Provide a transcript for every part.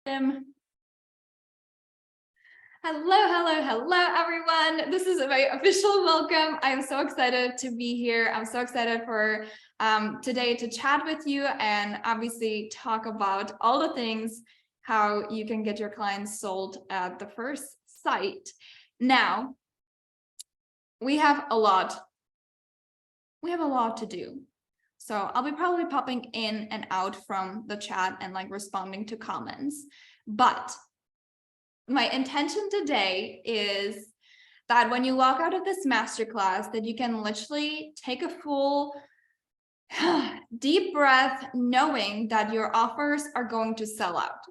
Hello, everyone. This is my official welcome. I am so excited to be here. I'm so excited for today to chat with you and obviously talk about all the things, how you can get your clients sold at the first sight. Now, we have a lot to do. So I'll be probably popping in and out from the chat and like responding to comments. But my intention today is that when you walk out of this masterclass, that you can literally take a full deep breath, knowing that your offers are going to sell out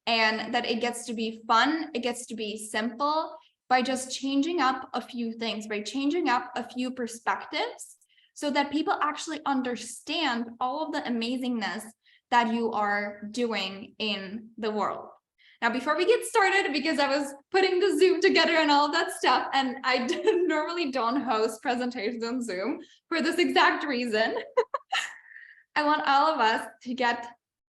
and that it gets to be fun, it gets to be simple by just changing up a few things, by changing up a few perspectives so that people actually understand all of the amazingness that you are doing in the world. Now, before we get started, because I was putting the Zoom together and all of that stuff, and I normally don't host presentations on Zoom for this exact reason, I want all of us to get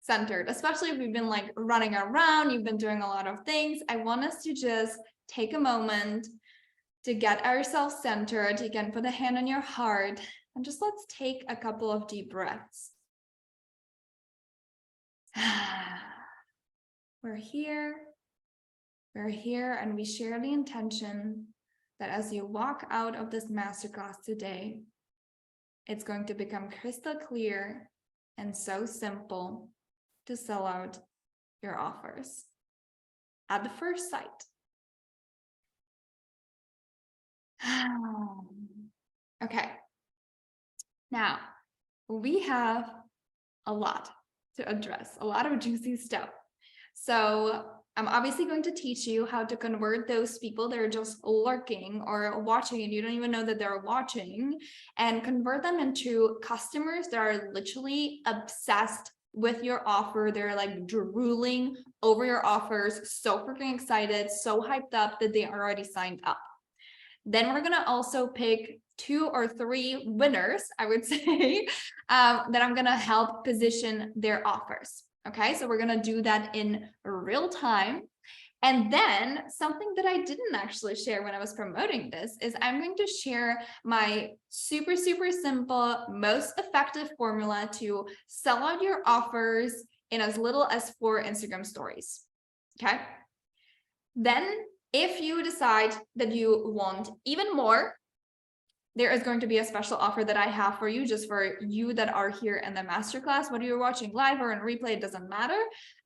centered, especially if we've been like running around, you've been doing a lot of things. I want us to just take a moment to get ourselves centered. You can put a hand on your heart and just let's take a couple of deep breaths. We're here, and we share the intention that as you walk out of this masterclass today, it's going to become crystal clear and so simple to sell out your offers at the first sight. Okay, now we have a lot to address, a lot of juicy stuff. So I'm obviously going to teach you how to convert those people that are just lurking or watching and you don't even know that they're watching, and convert them into customers that are literally obsessed with your offer. They're like drooling over your offers, so freaking excited, so hyped up that they already signed up. Then we're going to also pick 2 or 3 winners, I would say, that I'm going to help position their offers. Okay, so we're going to do that in real time. And then something that I didn't actually share when I was promoting this is I'm going to share my super simple, most effective formula to sell out your offers in as little as 4 Instagram stories. Okay. Then if you decide that you want even more, there is going to be a special offer that I have for you, just for you that are here in the masterclass, whether you're watching live or in replay, it doesn't matter.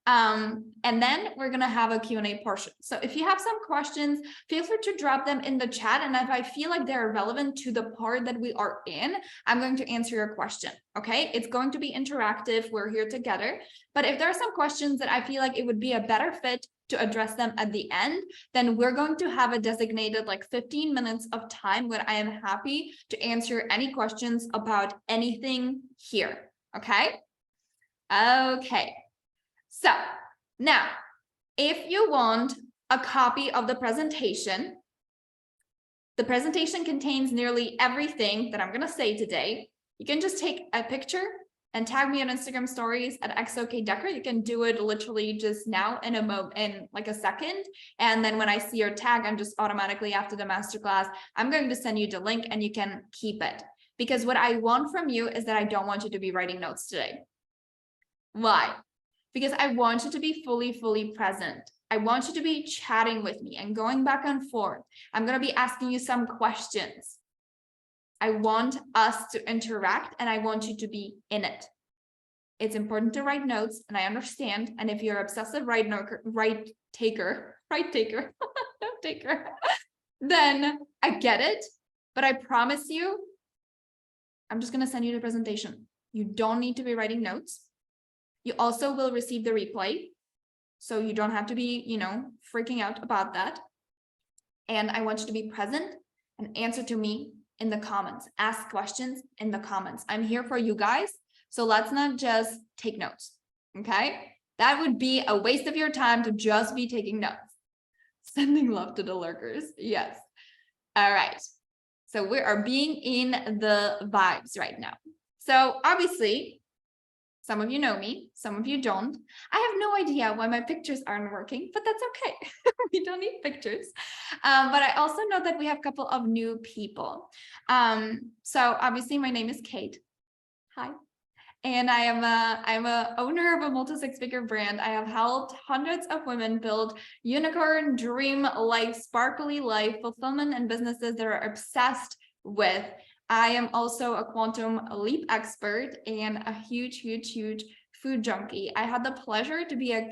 And then we're going to have a Q&A portion. So if you have some questions, feel free to drop them in the chat. And if I feel like they're relevant to the part that we are in, I'm going to answer your question. Okay. It's going to be interactive. We're here together. But if there are some questions that I feel like it would be a better fit to address them at the end, then we're going to have a designated like 15 minutes of time where I am happy to answer any questions about anything here. Okay. Okay. So now, if you want a copy of the presentation contains nearly everything that I'm going to say today. You can just take a picture and tag me on Instagram stories at xokdecker. You can do it literally just now in like a second. And then when I see your tag, I'm just automatically after the masterclass, I'm going to send you the link and you can keep it. Because what I want from you is that I don't want you to be writing notes today. Why? Because I want you to be fully present. I want you to be chatting with me and going back and forth. I'm going to be asking you some questions. I want us to interact and I want you to be in it. It's important to write notes, and I understand. And if you're obsessive right taker, then I get it. But I promise you, I'm just going to send you the presentation. You don't need to be writing notes. You also will receive the replay. So you don't have to be, freaking out about that. And I want you to be present and answer to me in the comments. Ask questions in the comments. I'm here for you guys. So let's not just take notes. Okay. That would be a waste of your time to just be taking notes. Sending love to the lurkers. Yes. All right. So we are being in the vibes right now. So obviously, Some of you know me, some of you don't. I have no idea why my pictures aren't working, but that's okay. We don't need pictures. But I also know that we have a couple of new people. So obviously my name is Kate. Hi. And I'm a owner of a multi-six-figure brand. I have helped hundreds of women build unicorn, dream life, sparkly life, fulfillment, and businesses that are obsessed with. I am also a quantum leap expert and a huge food junkie. I had the pleasure to be a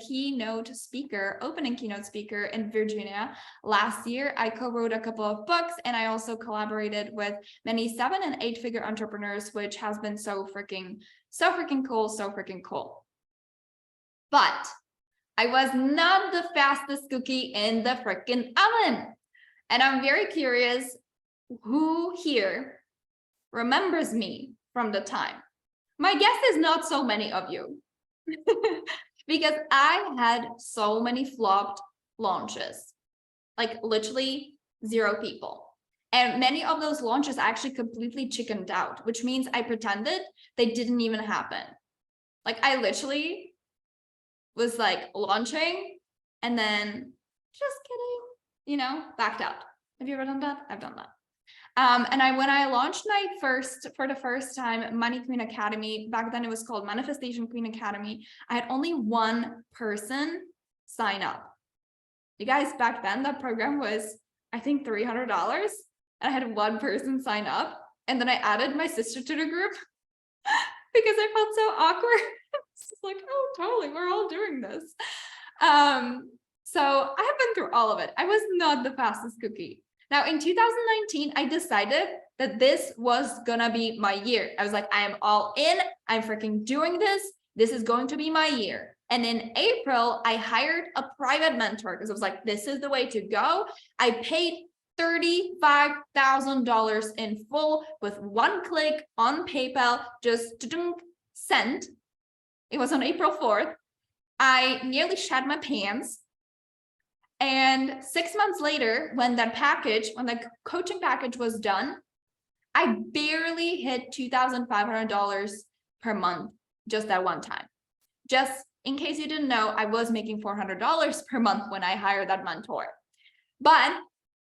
opening keynote speaker in Virginia last year. I co-wrote a couple of books, and I also collaborated with many 7- and 8-figure entrepreneurs, which has been so freaking cool. But I was not the fastest cookie in the freaking oven. And I'm very curious who here remembers me from the time. My guess is not so many of you. Because I had so many flopped launches, like literally 0 people. And many of those launches actually completely chickened out, which means I pretended they didn't even happen. Like I literally was like launching and then just kidding, backed out. Have you ever done that? I've done that. And when I launched for the first time, Money Queen Academy, back then it was called Manifestation Queen Academy, I had only 1 person sign up. You guys, back then that program was, I think, $300, and I had 1 person sign up. And then I added my sister to the group because I felt so awkward. It's just like, oh, totally, we're all doing this. So I have been through all of it. I was not the fastest cookie. Now, in 2019, I decided that this was gonna be my year. I was like, I am all in. I'm freaking doing this. This is going to be my year. And in April, I hired a private mentor because I was like, this is the way to go. I paid $35,000 in full with 1 click on PayPal, just sent. It was on April 4th. I nearly shat my pants. And 6 months later, when the coaching package was done, I barely hit $2,500 per month just that one time. Just in case you didn't know, I was making $400 per month when I hired that mentor. But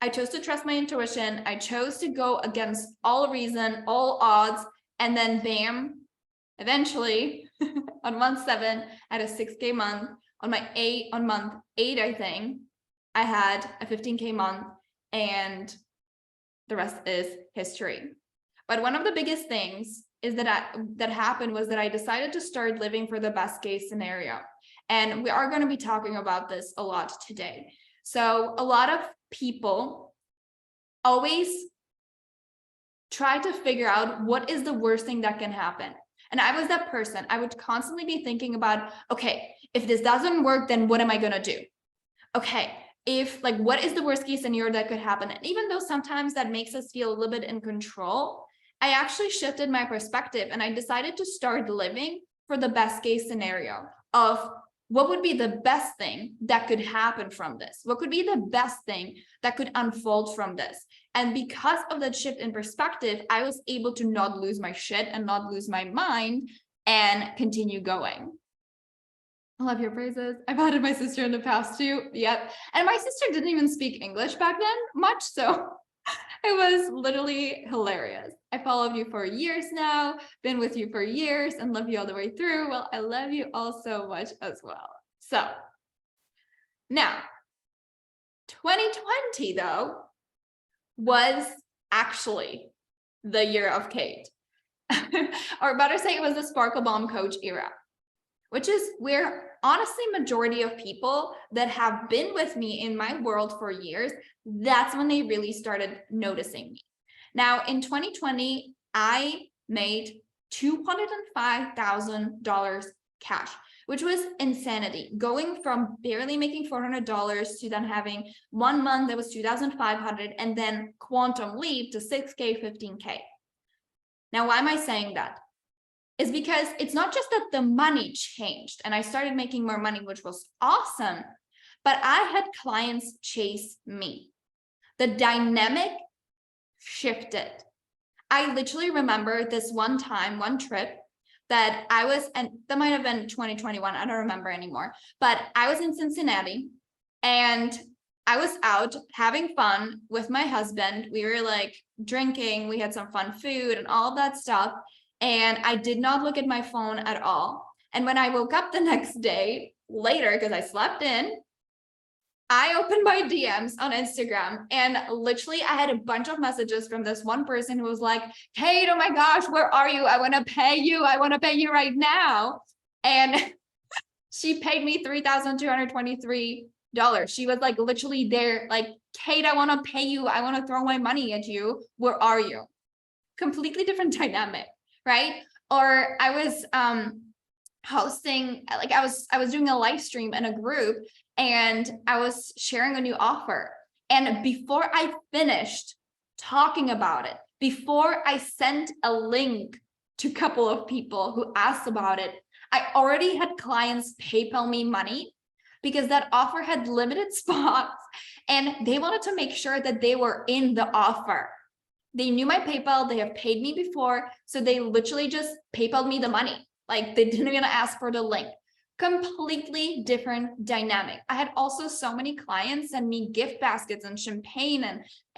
I chose to trust my intuition. I chose to go against all reason, all odds, and then bam, eventually on month 7, I had a 6K month. On month 8, I think, I had a 15K month, and the rest is history. But one of the biggest things is that happened was that I decided to start living for the best case scenario. And we are going to be talking about this a lot today. So a lot of people always try to figure out what is the worst thing that can happen. And I was that person. I would constantly be thinking about, okay, if this doesn't work, then what am I going to do? Okay, what is the worst case scenario that could happen? And even though sometimes that makes us feel a little bit in control, I actually shifted my perspective and I decided to start living for the best case scenario of what would be the best thing that could happen from this? What could be the best thing that could unfold from this? And because of that shift in perspective, I was able to not lose my shit and not lose my mind and continue going. I love your phrases. I've added my sister in the past too. Yep. And my sister didn't even speak English back then much. So it was literally hilarious. I followed you for years now, been with you for years, and love you all the way through. Well, I love you all so much as well. So now 2020 though was actually the year of Kate. Or better say it was the Sparkle Bomb Coach era, which is where honestly majority of people that have been with me in my world for years, that's when they really started noticing me. Now in 2020, I made $205,000 cash, which was insanity. Going from barely making $400 to then having 1 month that was $2,500 and then quantum leap to 6K, 15K. Now, why am I saying that? Is because it's not just that the money changed and I started making more money, which was awesome, but I had clients chase me. The dynamic shifted. I literally remember this one trip that I was, and that might have been 2021, I don't remember anymore, but I was in Cincinnati and I was out having fun with my husband. We were like drinking, we had some fun food and all of that stuff. And I did not look at my phone at all. And when I woke up the next day later, because I slept in, I opened my DMs on Instagram and literally I had a bunch of messages from this one person who was like, Kate, oh my gosh, where are you? I want to pay you. I want to pay you right now. And she paid me $3,223. She was like literally there, like, Kate, I want to pay you. I want to throw my money at you. Where are you? Completely different dynamic, right? Or I was hosting, like I was doing a live stream in a group and I was sharing a new offer. And before I finished talking about it, before I sent a link to a couple of people who asked about it, I already had clients PayPal me money because that offer had limited spots and they wanted to make sure that they were in the offer. They knew my PayPal, they have paid me before, so they literally just PayPal'd me the money. Like they didn't even ask for the link. Completely different dynamic. I had also so many clients send me gift baskets and champagne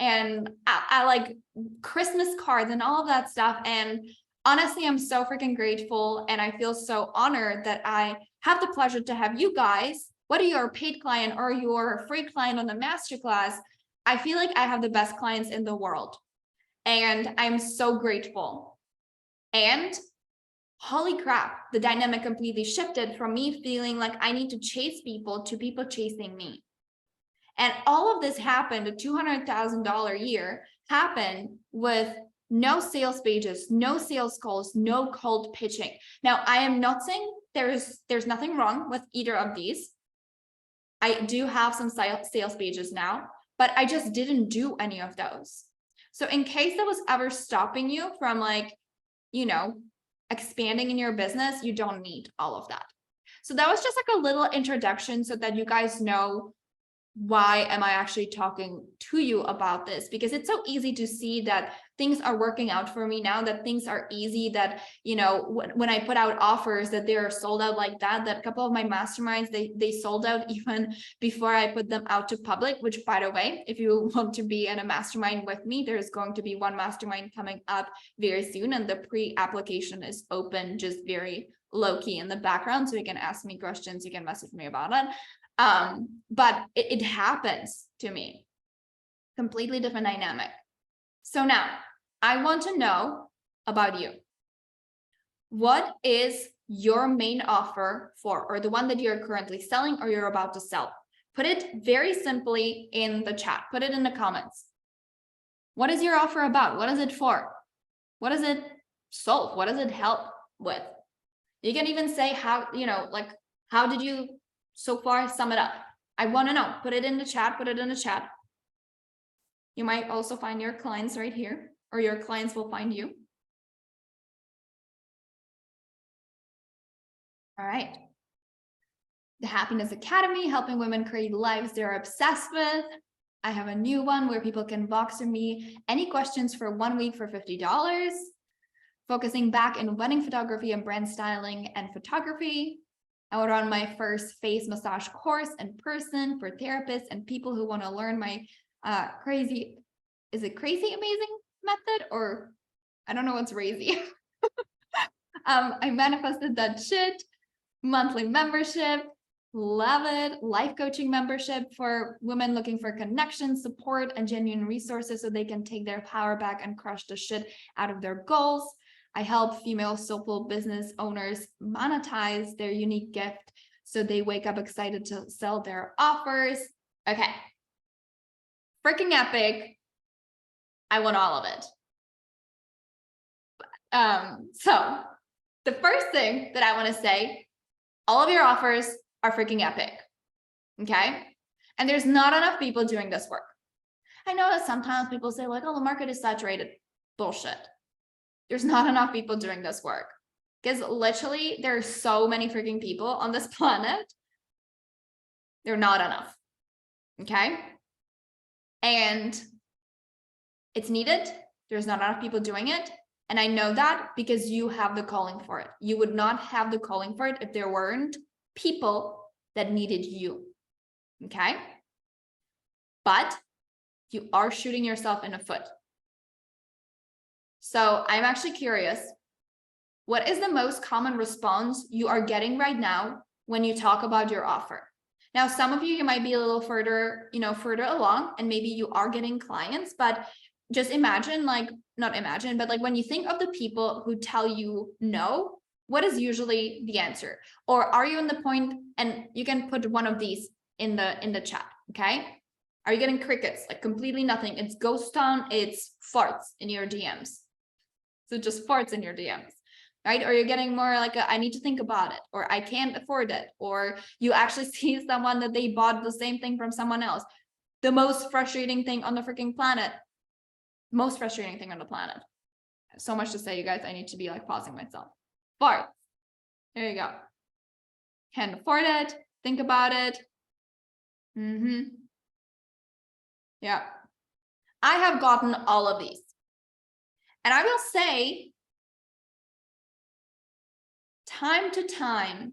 and I like Christmas cards and all of that stuff. And honestly, I'm so freaking grateful. And I feel so honored that I have the pleasure to have you guys, whether you're a paid client or you're a free client on the masterclass, I feel like I have the best clients in the world. And I'm so grateful. And holy crap, the dynamic completely shifted from me feeling like I need to chase people to people chasing me. And all of this happened, a $200,000 year happened with no sales pages, no sales calls, no cold pitching. Now, I am not saying there's nothing wrong with either of these. I do have some sales pages now, but I just didn't do any of those. So in case that was ever stopping you from like, you know, expanding in your business, you don't need all of that. So that was just like a little introduction so that you guys know why am I actually talking to you about this? Because it's so easy to see that things are working out for me now, that things are easy, that, you know, when I put out offers that they're sold out like that a couple of my masterminds, they sold out even before I put them out to public, which by the way, if you want to be in a mastermind with me, there's going to be one mastermind coming up very soon. And the pre-application is open, just very low key in the background. So you can ask me questions, you can message me about it. But it happens to me. Completely different dynamic. So now I want to know about you. What is your main offer for, or the one that you're currently selling or you're about to sell? Put it very simply in the chat. Put it in the comments. What is your offer about? What is it for? What does it solve? What does it help with? You can even say how, you know, like, how did you so far sum it up? I want to know. Put it in the chat. Put it in the chat. You might also find your clients right here, or your clients will find you. All right. The Happiness Academy, helping women create lives they're obsessed with. I have a new one where people can box from me any questions for 1 week for $50. Focusing back in wedding photography and brand styling and photography. I will run my first face massage course in person for therapists and people who want to learn my crazy, is it crazy amazing method, or I don't know what's crazy. I manifested that shit. Monthly membership, love it. Life coaching membership for women looking for connection, support, and genuine resources so they can take their power back and crush the shit out of their goals. I help female soulful business owners monetize their unique gift so they wake up excited to sell their offers. Okay. Freaking epic. I want all of it. So the first thing that I want to say, all of your offers are freaking epic. Okay. And there's not enough people doing this work. I know that sometimes people say like, oh, the market is saturated. Bullshit. There's not enough people doing this work because literally there are so many freaking people on this planet. They're not enough. Okay. And it's needed. There's not enough people doing it. And I know that because you have the calling for it. You would not have the calling for it if there weren't people that needed you. Okay? But you are shooting yourself in the foot. So I'm actually curious, what is the most common response you are getting right now when you talk about your offer? Now, some of you might be a little further, further along, and maybe you are getting clients, but just imagine, not imagine, but when you think of the people who tell you no, what is usually the answer? Or are you in the point, and you can put one of these in the chat, okay? Are you getting crickets, completely nothing? It's ghost town, it's farts in your DMs. So just farts in your DMs, right? Or you're getting more I need to think about it, or I can't afford it, or you actually see someone that they bought the same thing from someone else. The most frustrating thing on the freaking planet. Most frustrating thing on the planet. So much to say, you guys. I need to be pausing myself. Farts. There you go. Can't afford it. Think about it. Yeah. I have gotten all of these. And I will say, time to time,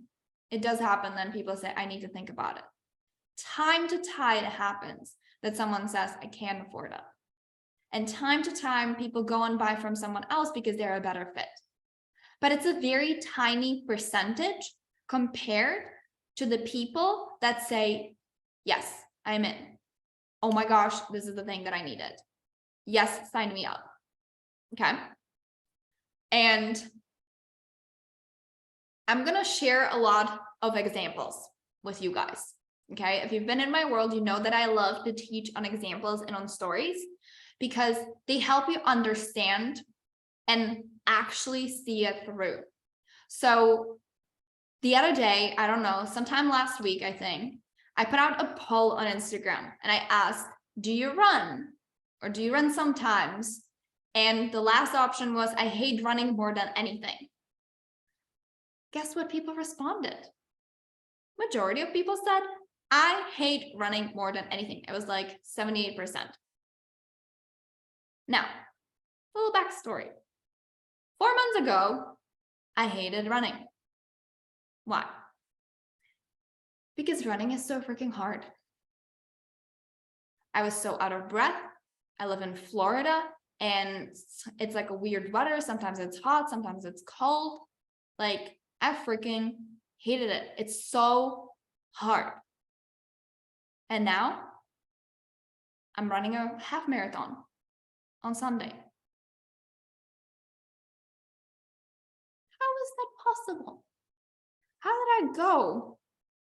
it does happen. Then people say, I need to think about it. Time to time, it happens that someone says, I can't afford it. And time to time, people go and buy from someone else because they're a better fit. But it's a very tiny percentage compared to the people that say, yes, I'm in. Oh my gosh, this is the thing that I needed. Yes, sign me up. Okay. And I'm going to share a lot of examples with you guys. Okay. If you've been in my world, you know that I love to teach on examples and on stories because they help you understand and actually see it through. So the other day, I don't know, sometime last week, I think, I put out a poll on Instagram and I asked, do you run? Or do you run sometimes? And the last option was, I hate running more than anything. Guess what people responded? Majority of people said, I hate running more than anything. It was 78%. Now, a little backstory. 4 months ago, I hated running. Why? Because running is so freaking hard. I was so out of breath. I live in Florida and it's a weird weather. Sometimes it's hot, sometimes it's cold. I freaking hated it. It's so hard. And now I'm running a half marathon on Sunday. How is that possible? How did I go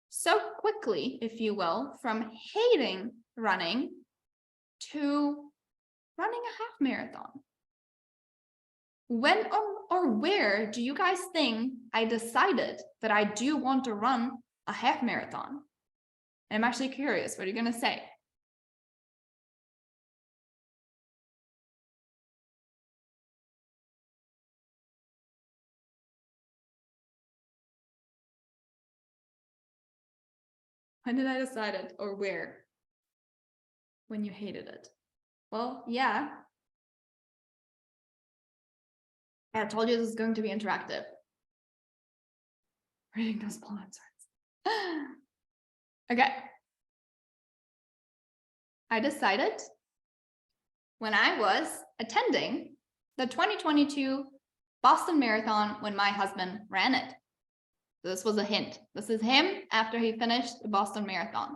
so quickly, if you will, from hating running to running a half marathon? When or where do you guys think I decided that I do want to run a half marathon? And I'm actually curious, what are you going to say? When did I decide it, or where? When you hated it? Well, yeah. I told you this is going to be interactive. Reading those poll answers. Okay. I decided when I was attending the 2022 Boston Marathon when my husband ran it. This was a hint. This is him after he finished the Boston Marathon.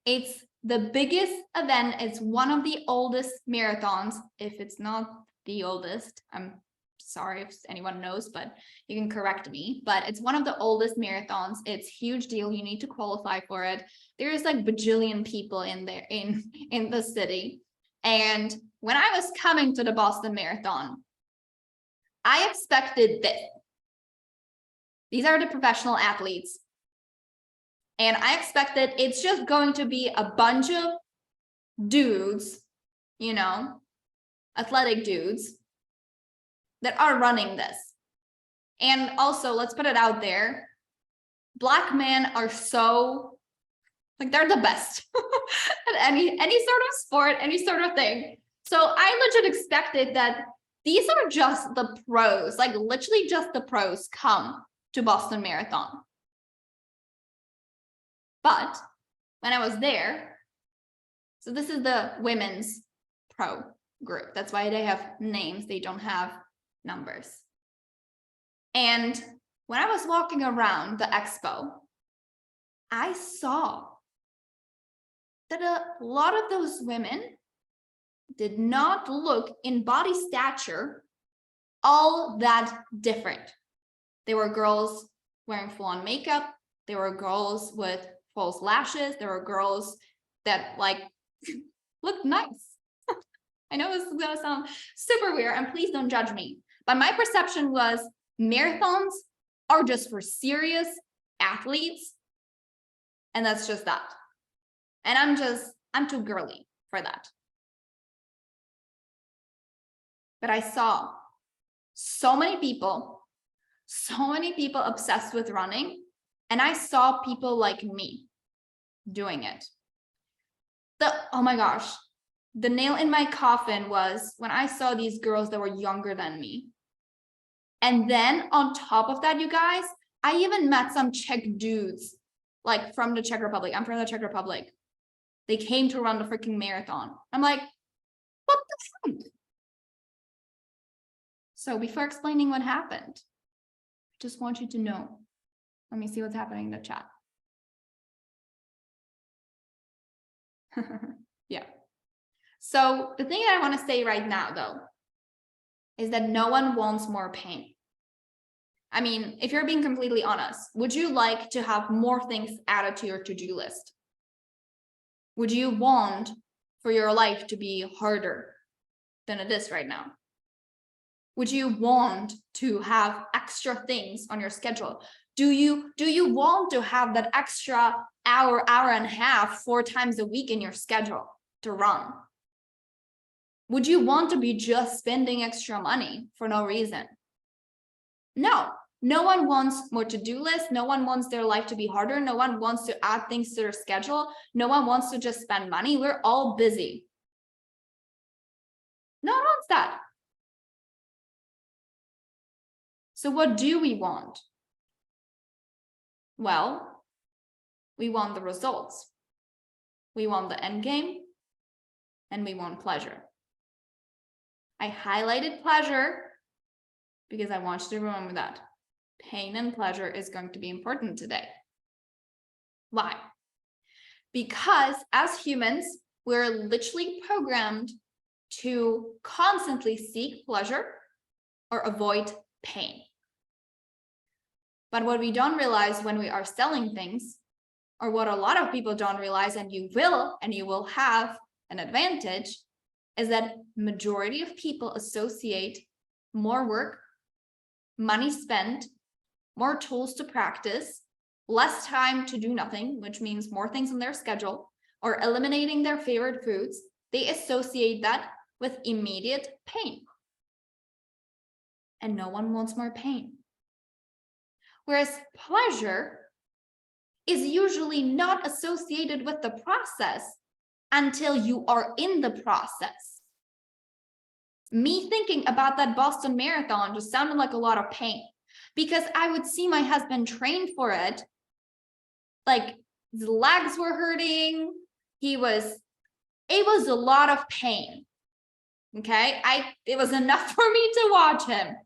It's the biggest event. It's one of the oldest marathons. If it's not the oldest, I'm sorry if anyone knows, but you can correct me. But it's one of the oldest marathons. It's a huge deal. You need to qualify for it. There's bajillion people in there in the city. And when I was coming to the Boston Marathon, I expected this. These are the professional athletes. And I expected it's just going to be a bunch of dudes, athletic dudes that are running this. And also, let's put it out there. Black men are so, they're the best at any sort of sport, any sort of thing. So I legit expected that These are just the pros, like literally just the pros come to Boston Marathon. But when I was there, so this is the women's pro group. That's why they have names. They don't have numbers. And when I was walking around the expo, I saw that a lot of those women did not look in body stature all that different. There were girls wearing full-on makeup. There were girls with false lashes. There were girls that like looked nice. I know this is gonna sound super weird, and please don't judge me, but my perception was marathons are just for serious athletes, and that's just that. And I'm too girly for that. But I saw so many people obsessed with running, and I saw people like me doing it. Oh my gosh, the nail in my coffin was when I saw these girls that were younger than me. And then on top of that, you guys, I even met some Czech dudes, like from the Czech Republic. I'm from the Czech Republic. They came to run the freaking marathon. I'm like, what the heck? So before explaining what happened, I just want you to know. Let me see what's happening in the chat. Yeah. So the thing that I want to say right now, though, is that no one wants more pain. I mean, if you're being completely honest, would you like to have more things added to your to-do list? Would you want for your life to be harder than it is right now? Would you want to have extra things on your schedule? Do you want to have that extra hour and a half, 4 times a week in your schedule to run? Would you want to be just spending extra money for no reason? No one wants more to-do lists. No one wants their life to be harder. No one wants to add things to their schedule. No one wants to just spend money. We're all busy. No one wants that. So what do we want? Well, we want the results. We want the end game, and we want pleasure. I highlighted pleasure because I want you to remember that pain and pleasure is going to be important today. Why? Because as humans, we're literally programmed to constantly seek pleasure or avoid pain. But what we don't realize when we are selling things, or what a lot of people don't realize, and you will have an advantage, is that majority of people associate more work, money spent, more tools to practice, less time to do nothing, which means more things on their schedule, or eliminating their favorite foods. They associate that with immediate pain. And no one wants more pain. Whereas pleasure is usually not associated with the process until you are in the process. Me thinking about that Boston Marathon just sounded like a lot of pain, because I would see my husband train for it. Like his legs were hurting. It was a lot of pain. Okay. It was enough for me to watch him.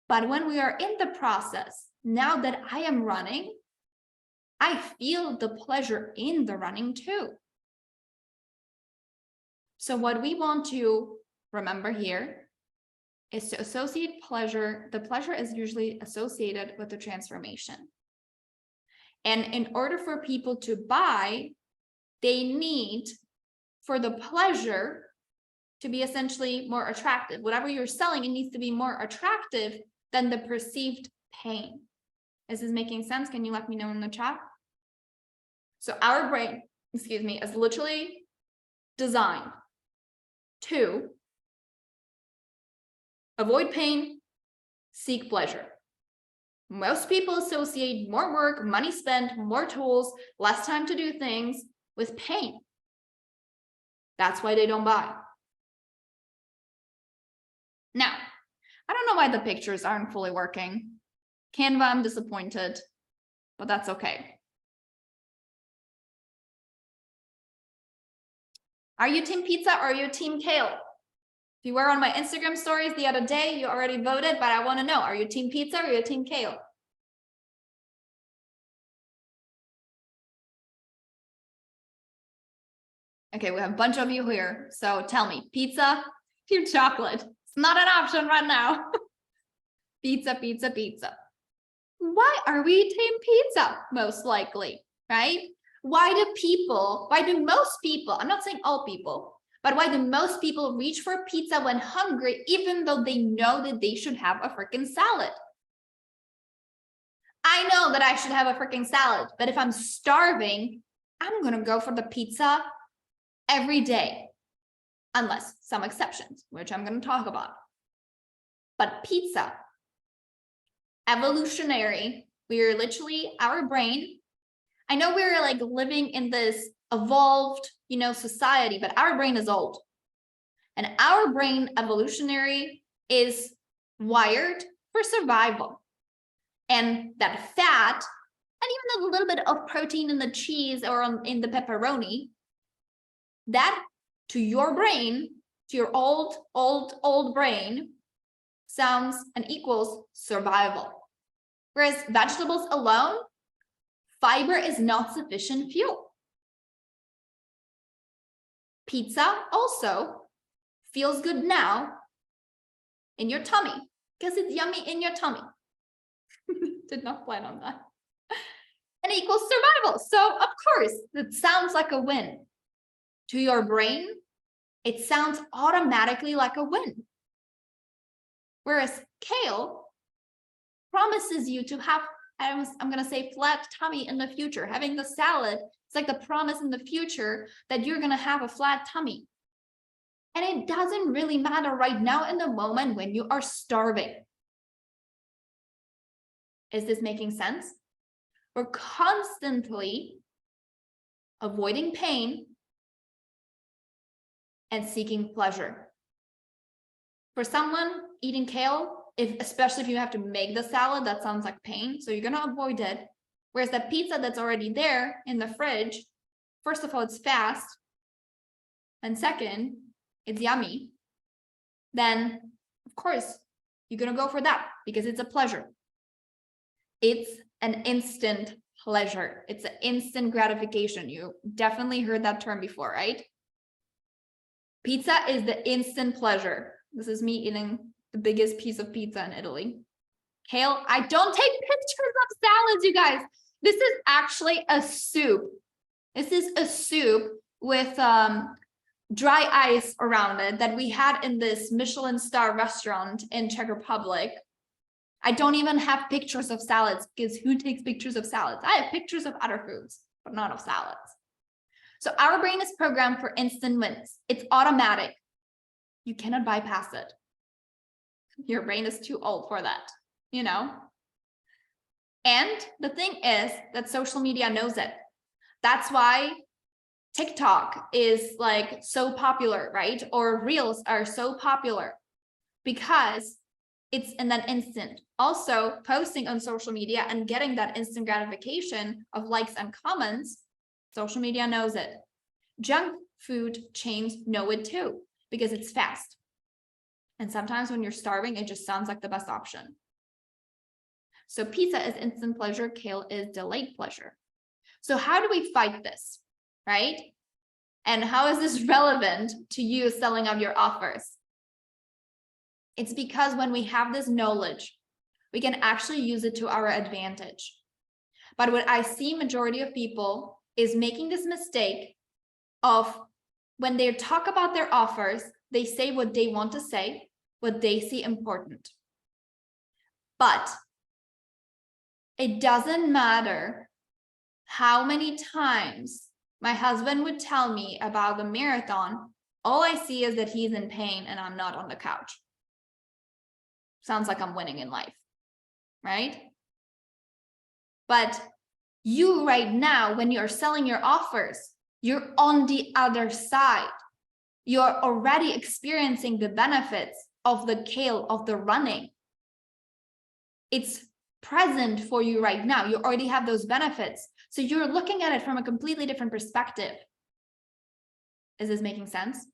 But when we are in the process, now that I am running, I feel the pleasure in the running too. So what we want to remember here is to associate pleasure. The pleasure is usually associated with the transformation. And in order for people to buy, they need for the pleasure to be essentially more attractive. Whatever you're selling, it needs to be more attractive than the perceived pain. Is this making sense? Can you let me know in the chat? So our brain, is literally designed to avoid pain, seek pleasure. Most people associate more work, money spent, more tools, less time to do things with pain. That's why they don't buy. Now, I don't know why the pictures aren't fully working. Canva, I'm disappointed, but that's okay. Are you team pizza or are you team kale? If you were on my Instagram stories the other day, you already voted, but I want to know, are you team pizza or are you team kale? Okay, we have a bunch of you here. So tell me, pizza, team chocolate. It's not an option right now. Pizza, pizza, pizza. Why are we team pizza? Most likely, right? Why do most people, I'm not saying all people, but why do most people reach for pizza when hungry, even though they know that they should have a freaking salad? I know that I should have a freaking salad, but if I'm starving, I'm going to go for the pizza every day, unless some exceptions, which I'm going to talk about. But pizza, evolutionary, we're literally, our brain, I know we're like living in this evolved, society, but our brain is old. And our brain, evolutionary, is wired for survival. And that fat, and even a little bit of protein in the cheese or in the pepperoni, that to your brain, to your old brain, sounds and equals survival. Whereas vegetables alone, fiber is not sufficient fuel. Pizza also feels good now in your tummy because it's yummy in your tummy. Did not plan on that. And it equals survival. So of course, it sounds like a win. To your brain, it sounds automatically like a win. Whereas kale promises you to have, I'm going to say flat tummy in the future. Having the salad, it's like the promise in the future that you're going to have a flat tummy. And it doesn't really matter right now in the moment when you are starving. Is this making sense? We're constantly avoiding pain and seeking pleasure. For someone eating kale, especially if you have to make the salad, that sounds like pain. So you're going to avoid it. Whereas the pizza that's already there in the fridge, first of all, it's fast. And second, it's yummy. Then, of course, you're going to go for that because it's a pleasure. It's an instant pleasure. It's an instant gratification. You definitely heard that term before, right? Pizza is the instant pleasure. This is me eating the biggest piece of pizza in Italy. Kale, I don't take pictures of salads, you guys. This is actually a soup. This is a soup with dry ice around it that we had in this Michelin star restaurant in Czech Republic. I don't even have pictures of salads because who takes pictures of salads? I have pictures of other foods, but not of salads. So our brain is programmed for instant wins. It's automatic. You cannot bypass it. Your brain is too old for that, And the thing is that social media knows it. That's why TikTok is like so popular, right? Or Reels are so popular because it's in that instant. Also, posting on social media and getting that instant gratification of likes and comments, social media knows it. Junk food chains know it too, because it's fast. And sometimes when you're starving, it just sounds like the best option. So pizza is instant pleasure, kale is delayed pleasure. So how do we fight this, right? And how is this relevant to you selling out your offers? It's because when we have this knowledge, we can actually use it to our advantage. But what I see majority of people is making this mistake of when they talk about their offers, they say what they want to say, what they see important. But it doesn't matter how many times my husband would tell me about the marathon. All I see is that he's in pain and I'm not on the couch. Sounds like I'm winning in life, right? But you right now, when you're selling your offers, you're on the other side. You're already experiencing the benefits of the kale, of the running. It's present for you right now. You already have those benefits. So you're looking at it from a completely different perspective. Is this making sense?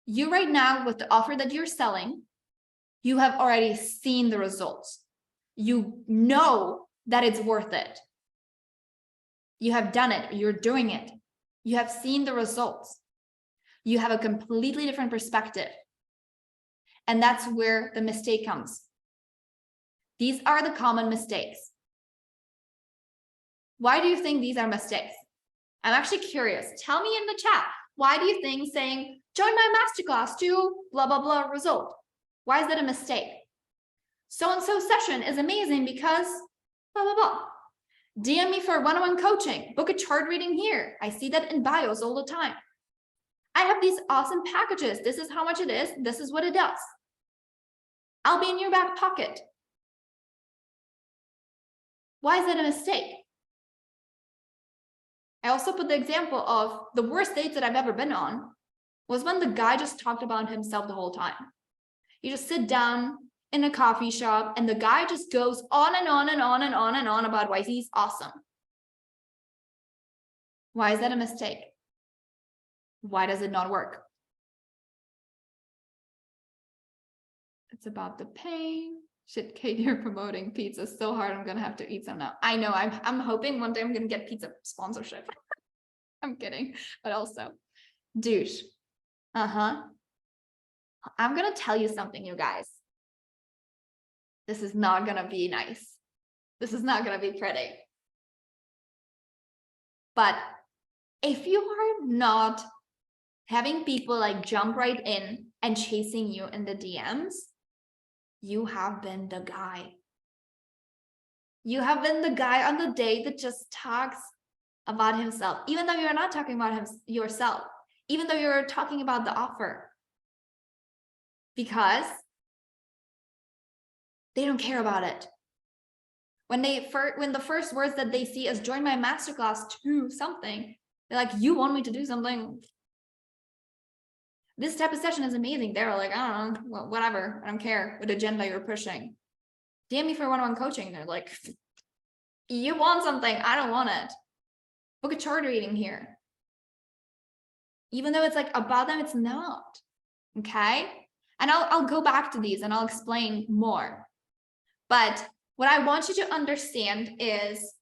You right now, with the offer that you're selling, you have already seen the results. You know that it's worth it. You have done it. You're doing it. You have seen the results. You have a completely different perspective. And that's where the mistake comes. These are the common mistakes. Why do you think these are mistakes? I'm actually curious. Tell me in the chat. Why do you think saying, join my masterclass to blah, blah, blah result? Why is that a mistake? So-and-so session is amazing because blah, blah, blah. DM me for one-on-one coaching. Book a chart reading here. I see that in bios all the time. I have these awesome packages. This is how much it is. This is what it does. I'll be in your back pocket. Why is that a mistake? I also put the example of the worst dates that I've ever been on was when the guy just talked about himself the whole time. You just sit down in a coffee shop and the guy just goes on and on and on and on and on about why he's awesome. Why is that a mistake? Why does it not work? It's about the pain. Shit, Kate, you're promoting pizza so hard. I'm gonna have to eat some now. I know. I'm hoping one day I'm gonna get pizza sponsorship. I'm kidding, but also, douche. I'm gonna tell you something, you guys. This is not gonna be nice. This is not gonna be pretty. But if you are not having people like jump right in and chasing you in the DMs, you have been the guy. You have been the guy on the date that just talks about himself, even though you're not talking about yourself, even though you're talking about the offer. Because they don't care about it. When the first words that they see is join my masterclass to something, they're like, you want me to do something? This type of session is amazing. They're like, I don't know, whatever. I don't care what agenda you're pushing. DM me for one-on-one coaching. They're like, you want something. I don't want it. Book a chart reading here. Even though it's like about them, it's not. Okay. And I'll go back to these and I'll explain more. But what I want you to understand is,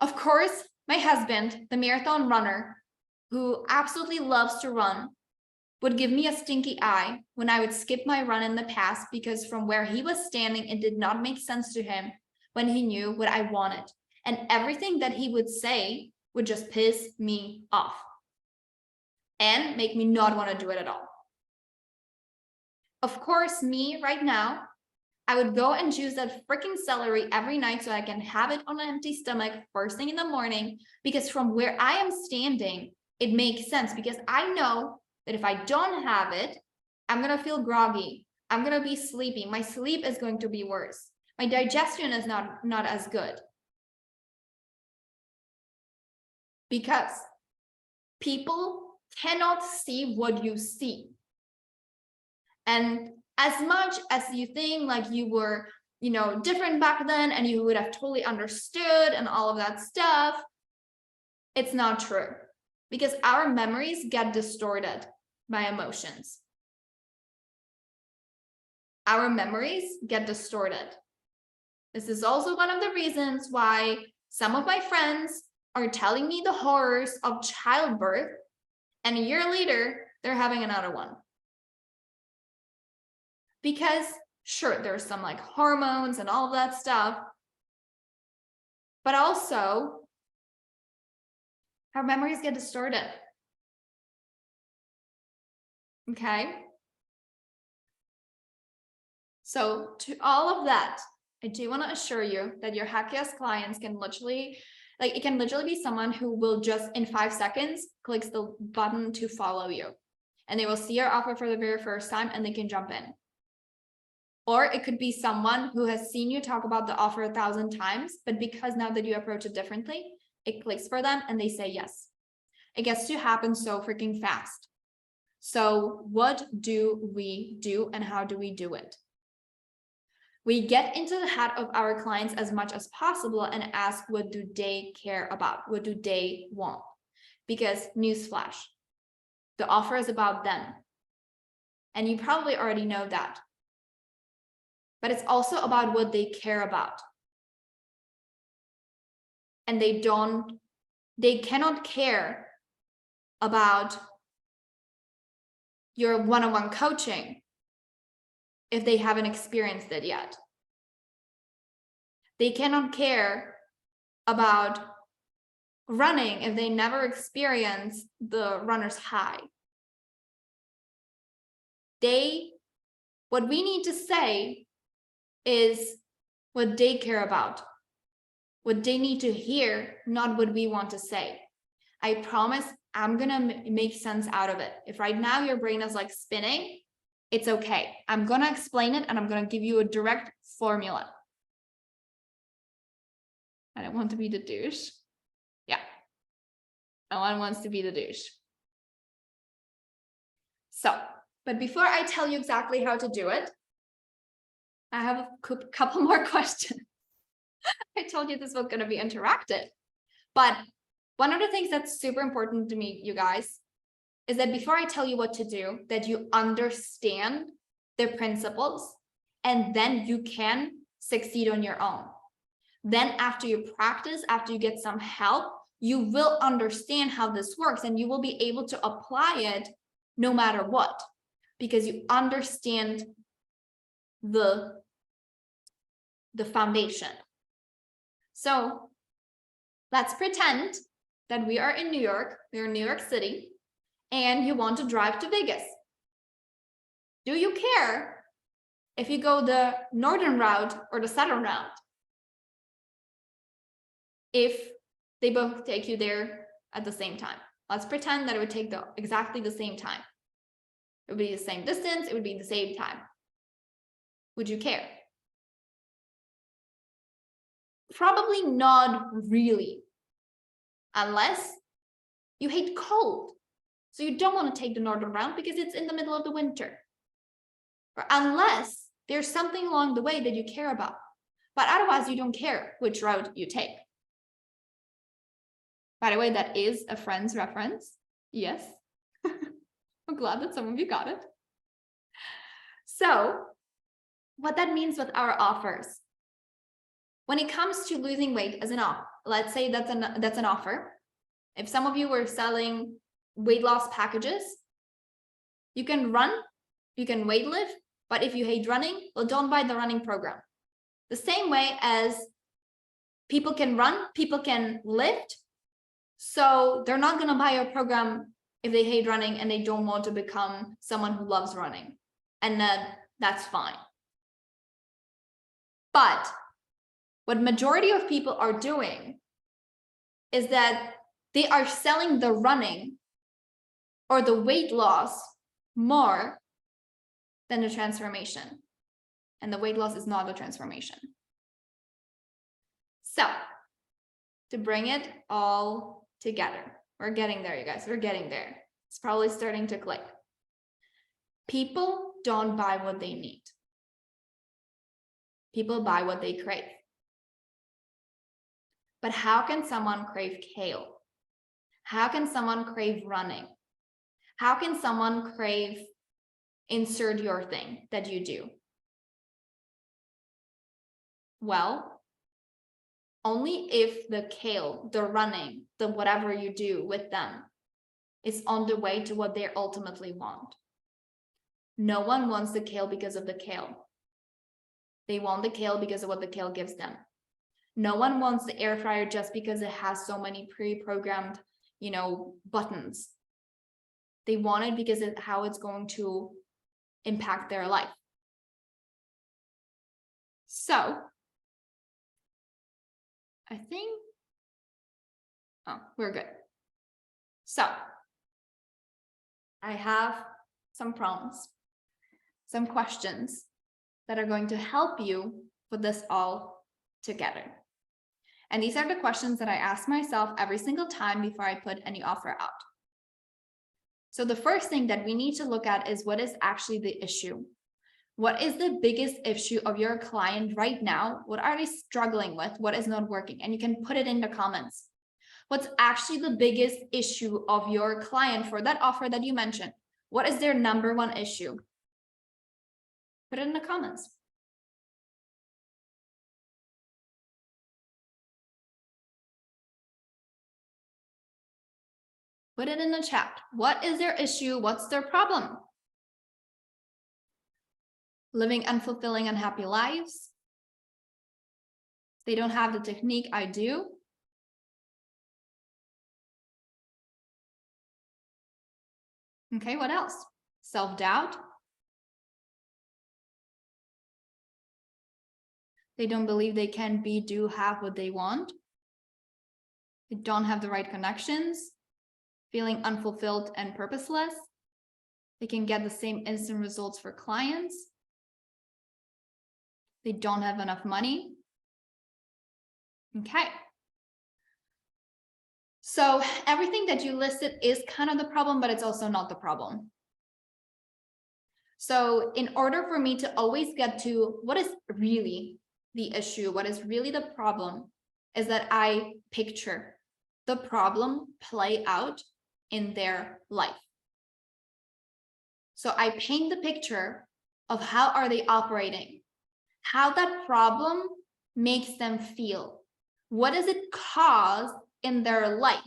of course, my husband, the marathon runner, who absolutely loves to run, would give me a stinky eye when I would skip my run in the past, because from where he was standing, it did not make sense to him when he knew what I wanted. And everything that he would say would just piss me off and make me not want to do it at all. Of course, me right now, I would go and juice that freaking celery every night so I can have it on an empty stomach first thing in the morning, because from where I am standing, it makes sense, because I know that if I don't have it, I'm going to feel groggy. I'm going to be sleepy. My sleep is going to be worse. My digestion is not as good. Because people cannot see what you see. And as much as you think like you were, different back then and you would have totally understood and all of that stuff, it's not true. Because our memories get distorted by emotions. Our memories get distorted. This is also one of the reasons why some of my friends are telling me the horrors of childbirth, and a year later, they're having another one. Because sure, there's some like hormones and all of that stuff, but also our memories get distorted. Okay. So to all of that, I do want to assure you that your Hack Yes clients can literally, it can literally be someone who will just in 5 seconds clicks the button to follow you, and they will see your offer for the very first time and they can jump in. Or it could be someone who has seen you talk about the offer 1,000 times, but because now that you approach it differently, it clicks for them and they say yes. It gets to happen so freaking fast. So what do we do and how do we do it? We get into the head of our clients as much as possible and ask, what do they care about? What do they want? Because newsflash, the offer is about them. And you probably already know that. But it's also about what they care about. And they cannot care about your one-on-one coaching if they haven't experienced it yet. They cannot care about running if they never experienced the runner's high. What we need to say is what they care about, what they need to hear, not what we want to say. I promise I'm gonna make sense out of it. If right now your brain is like spinning, it's okay. I'm gonna explain it and I'm gonna give you a direct formula. I don't want to be the douche. Yeah. No one wants to be the douche. So, but before I tell you exactly how to do it, I have a couple more questions. I told you this was going to be interactive. But one of the things that's super important to me, you guys, is that before I tell you what to do, that you understand the principles, and then you can succeed on your own. Then after you practice, after you get some help, you will understand how this works and you will be able to apply it no matter what, because you understand the foundation. So let's pretend that we are in New York, we're in New York City, and you want to drive to Vegas. Do you care if you go the northern route or the southern route? If they both take you there at the same time. Let's pretend that it would take exactly the same time. It would be the same distance, it would be the same time. Would you care? Probably not really, unless you hate cold. So you don't want to take the northern route because it's in the middle of the winter. Or unless there's something along the way that you care about. But otherwise, you don't care which route you take. By the way, that is a Friends reference. Yes. I'm glad that some of you got it. So what that means with our offers. When it comes to losing weight as an offer, let's say that's an offer. If some of you were selling weight loss packages, you can run, you can weight lift, but if you hate running, well, don't buy the running program. The same way as people can run, people can lift, so they're not going to buy a program if they hate running and they don't want to become someone who loves running. And then that's fine. But what majority of people are doing is that they are selling the running or the weight loss more than the transformation. And the weight loss is not the transformation. So to bring it all together, we're getting there, you guys, we're getting there. It's probably starting to click. People don't buy what they need. People buy what they crave. But how can someone crave kale? How can someone crave running? How can someone crave insert your thing that you do? Well, only if the kale, the running, the whatever you do with them is on the way to what they ultimately want. No one wants the kale because of the kale. They want the kale because of what the kale gives them. No one wants the air fryer just because it has so many pre-programmed, buttons. They want it because of how it's going to impact their life. So I think, we're good. So I have some prompts, some questions that are going to help you put this all together. And these are the questions that I ask myself every single time before I put any offer out. So the first thing that we need to look at is what is actually the issue. What is the biggest issue of your client right now? What are they struggling with? What is not working? And you can put it in the comments. What's actually the biggest issue of your client for that offer that you mentioned? What is their number one issue? Put it in the comments. Put it in the chat. What is their issue? What's their problem? Living unfulfilling, unhappy lives. They don't have the technique I do. Okay, what else? Self-doubt. They don't believe they can be, do, have what they want. They don't have the right connections. Feeling unfulfilled and purposeless. They can get the same instant results for clients. They don't have enough money. Okay. So everything that you listed is kind of the problem, but it's also not the problem. So in order for me to always get to what is really the issue, what is really the problem, is that I picture the problem play out in their life. So I paint the picture of how are they operating, how that problem makes them feel. What does it cause in their life,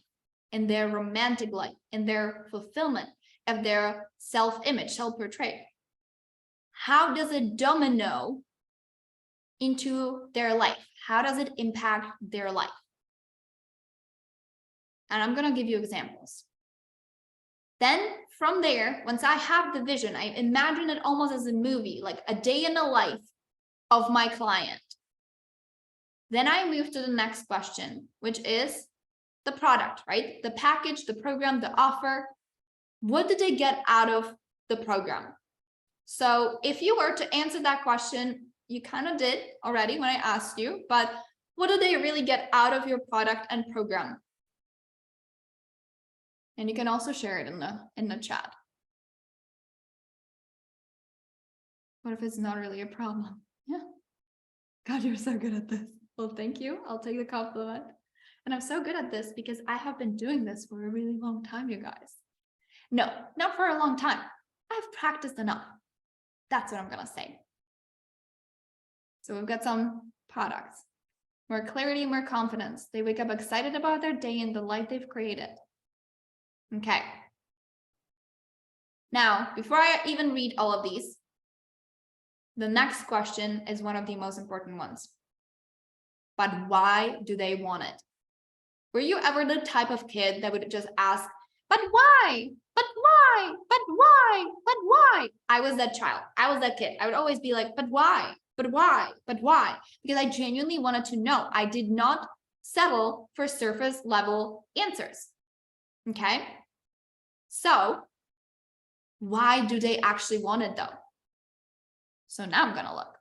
in their romantic life, in their fulfillment, of their self-image, self-portrait? How does it domino into their life? How does it impact their life? And I'm going to give you examples. Then from there, once I have the vision, I imagine it almost as a movie, like a day in the life of my client. Then I move to the next question, which is the product, right? The package, the program, the offer. What did they get out of the program? So if you were to answer that question, you kind of did already when I asked you, but what do they really get out of your product and program? And you can also share it in the chat. What if it's not really a problem? Yeah. God, you're so good at this. Well, thank you. I'll take the compliment. And I'm so good at this because I have been doing this for a really long time, you guys. No, not for a long time. I've practiced enough. That's what I'm going to say. So we've got some products. More clarity, more confidence. They wake up excited about their day and the life they've created. Okay. Now, before I even read all of these, the next question is one of the most important ones. But why do they want it? Were you ever the type of kid that would just ask, but why? But why? But why? But why? I was that child. I was that kid. I would always be like, but why? But why? But why? Because I genuinely wanted to know. I did not settle for surface level answers. Okay. So why do they actually want it though? So now I'm going to look.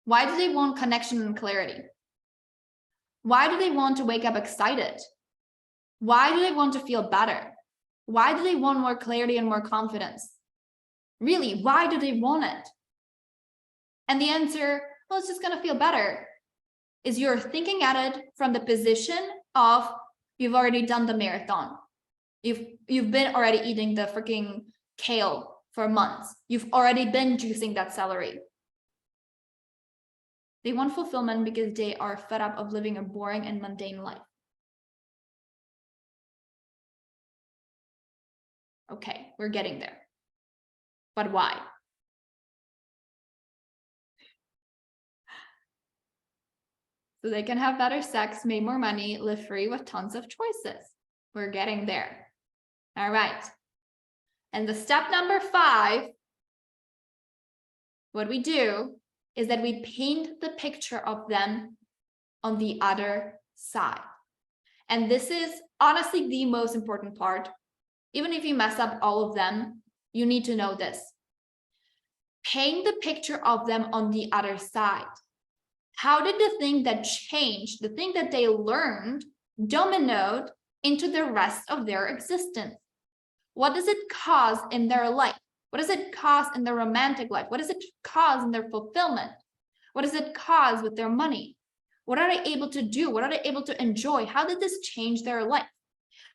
Why do they want connection and clarity? Why do they want to wake up excited? Why do they want to feel better? Why do they want more clarity and more confidence? Really, why do they want it? And the answer, well, it's just going to feel better, is you're thinking at it from the position of you've already done the marathon. You've been already eating the freaking kale for months. You've already been juicing that celery. They want fulfillment because they are fed up of living a boring and mundane life. Okay, we're getting there. But why? So they can have better sex, make more money, live free with tons of choices. We're getting there. All right. And the step number 5, what we do is that we paint the picture of them on the other side. And this is honestly the most important part. Even if you mess up all of them, you need to know this. Paint the picture of them on the other side. How did the thing that changed, the thing that they learned, dominoed into the rest of their existence? What does it cause in their life? What does it cause in their romantic life? What does it cause in their fulfillment? What does it cause with their money? What are they able to do? What are they able to enjoy? How did this change their life?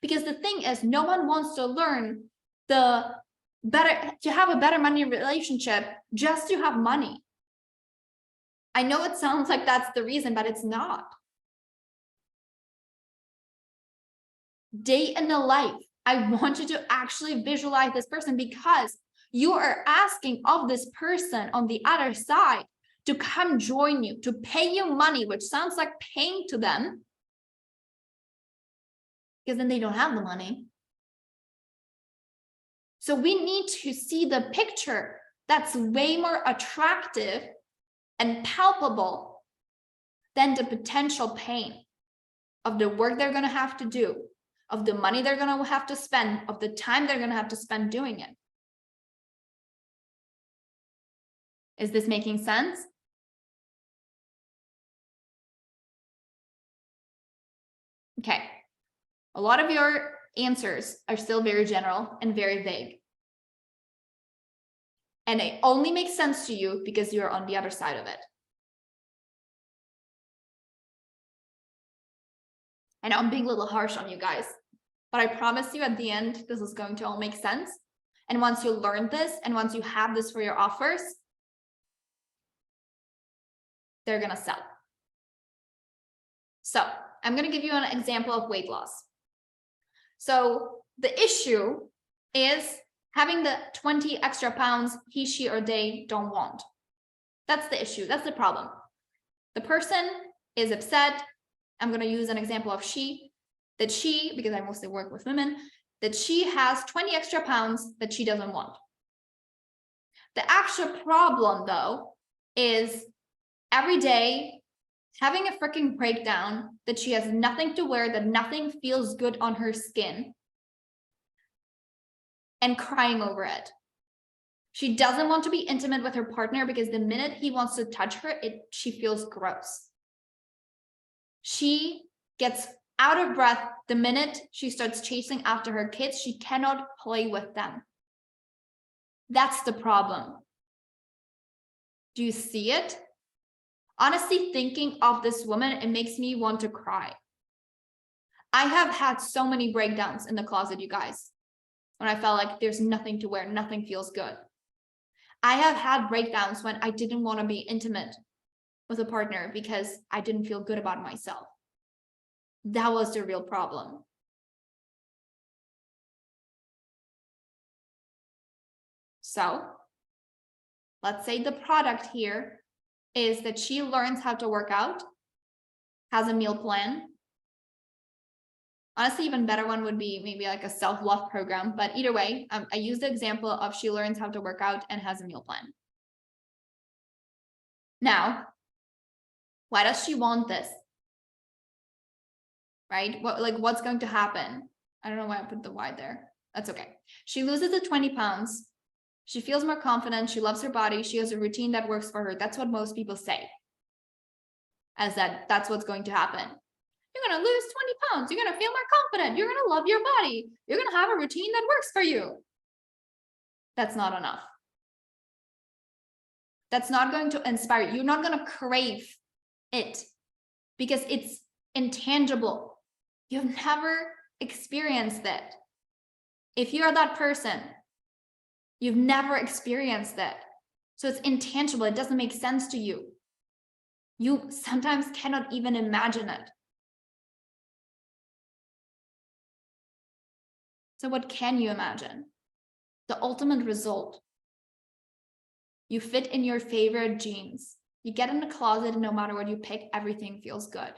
Because the thing is, no one wants to learn to have a better money relationship just to have money. I know it sounds like that's the reason, but it's not. Day in the life. I want you to actually visualize this person, because you are asking of this person on the other side to come join you, to pay you money, which sounds like paying to them, because then they don't have the money. So we need to see the picture that's way more attractive and palpable than the potential pain of the work they're going to have to do, of the money they're going to have to spend, of the time they're going to have to spend doing it. Is this making sense? Okay. A lot of your answers are still very general and very vague. And it only makes sense to you because you're on the other side of it. I know I'm being a little harsh on you guys, but I promise you at the end, this is going to all make sense. And once you learn this, and once you have this for your offers, they're going to sell. So I'm going to give you an example of weight loss. So the issue is having the 20 extra pounds he, she, or they don't want. That's the issue. That's the problem. The person is upset. I'm going to use an example of because I mostly work with women, that she has 20 extra pounds that she doesn't want. The actual problem, though, is every day having a freaking breakdown that she has nothing to wear, that nothing feels good on her skin, and crying over it. She doesn't want to be intimate with her partner because the minute he wants to touch her, she feels gross. She gets out of breath the minute she starts chasing after her kids. She cannot play with them. That's the problem. Do you see it? Honestly, thinking of this woman, it makes me want to cry. I have had so many breakdowns in the closet, you guys, when I felt like there's nothing to wear, nothing feels good. I have had breakdowns when I didn't want to be intimate with a partner because I didn't feel good about myself. That was the real problem. So let's say the product here is that she learns how to work out, has a meal plan. Honestly, even better one would be maybe like a self-love program. But either way, I use the example of she learns how to work out and has a meal plan. Now, why does she want this? Right? What's going to happen? I don't know why I put the why there. That's okay. She loses the 20 pounds. She feels more confident. She loves her body. She has a routine that works for her. That's what most people say. As that's what's going to happen. You're going to lose 20 pounds. You're going to feel more confident. You're going to love your body. You're going to have a routine that works for you. That's not enough. That's not going to inspire you. You're not going to crave it because it's intangible. You've never experienced it. If you're that person, you've never experienced it. So it's intangible. It doesn't make sense to you. You sometimes cannot even imagine it. So what can you imagine? The ultimate result. You fit in your favorite jeans. You get in the closet, and no matter what you pick, everything feels good.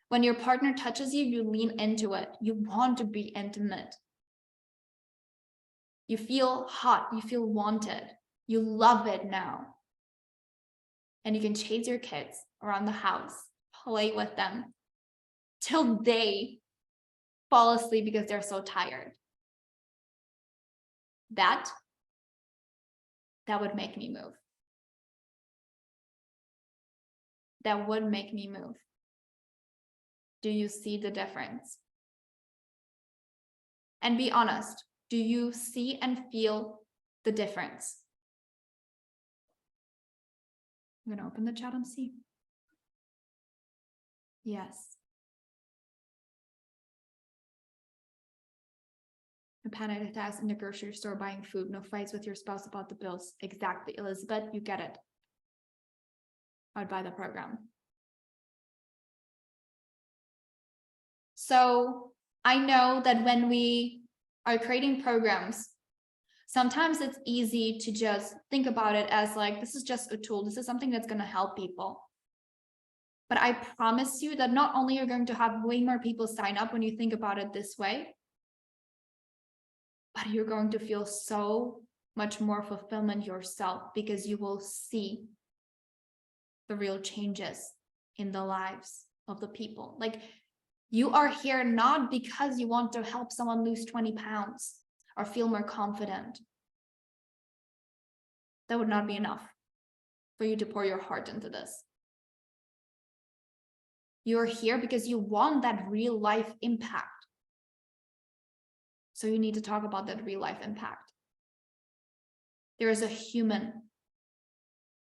When your partner touches you, you lean into it. You want to be intimate. You feel hot. You feel wanted. You love it now. And you can chase your kids around the house, play with them till they fall asleep because they're so tired. That would make me move. That would make me move. Do you see the difference? And be honest. Do you see and feel the difference? I'm going to open the chat and see. Yes. A panic attacks in the grocery store buying food, no fights with your spouse about the bills. Exactly, Elizabeth, you get it. I would buy the program. So I know that when we are creating programs, sometimes it's easy to just think about it as like, this is just a tool. This is something that's going to help people. But I promise you that not only you're going to have way more people sign up when you think about it this way, but you're going to feel so much more fulfillment yourself because you will see the real changes in the lives of the people. Like, you are here not because you want to help someone lose 20 pounds or feel more confident. That would not be enough for you to pour your heart into this. You're here because you want that real life impact. So you need to talk about that real life impact. There is a human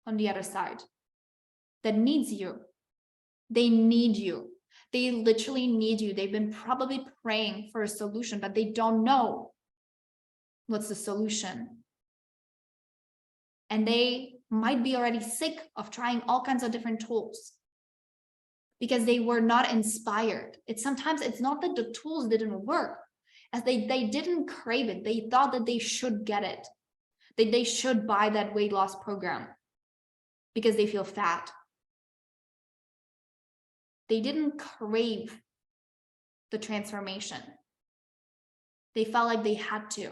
on the other side that needs you. They need you. They literally need you. They've been probably praying for a solution, but they don't know what's the solution. And they might be already sick of trying all kinds of different tools because they were not inspired. Sometimes it's not that the tools didn't work, as they didn't crave it. They thought that they should get it. They should buy that weight loss program because they feel fat. They didn't crave the transformation. They felt like they had to.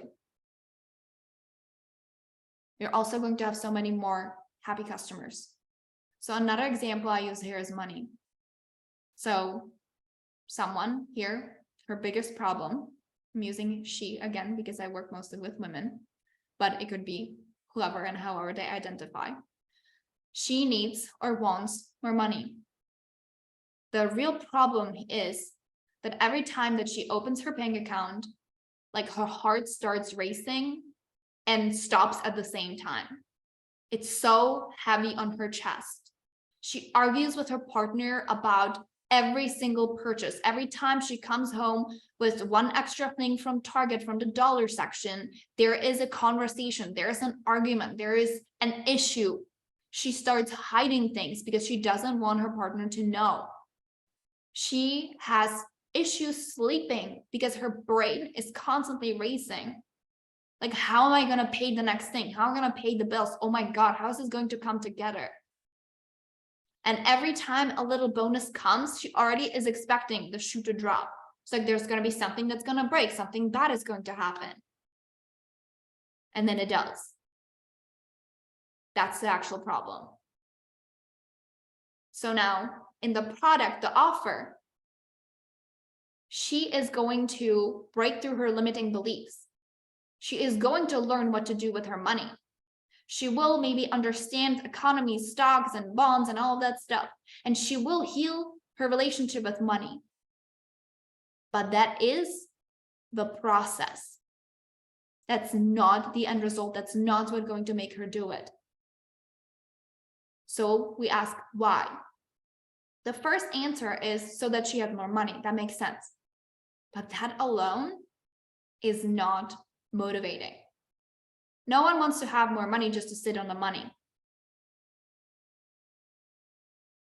You're also going to have so many more happy customers. So another example I use here is money. So someone here, her biggest problem, I'm using she again because I work mostly with women, but it could be whoever and however they identify. She needs or wants more money. The real problem is that every time that she opens her bank account, like her heart starts racing and stops at the same time. It's so heavy on her chest. She argues with her partner about every single purchase. Every time she comes home with one extra thing from Target, from the dollar section, there is a conversation, there is an argument, there is an issue. She starts hiding things because she doesn't want her partner to know. She has issues sleeping because her brain is constantly racing. Like, how am I going to pay the next thing? How am I going to pay the bills? Oh my God, how is this going to come together? And every time a little bonus comes, she already is expecting the shoe to drop. It's like there's going to be something that's going to break, something bad is going to happen. And then it does. That's the actual problem. So now in the product, the offer, she is going to break through her limiting beliefs. She is going to learn what to do with her money. She will maybe understand economies, stocks, and bonds, and all of that stuff. And she will heal her relationship with money. But that is the process. That's not the end result. That's not what's going to make her do it. So we ask why. The first answer is so that she has more money. That makes sense. But that alone is not motivating. No one wants to have more money just to sit on the money.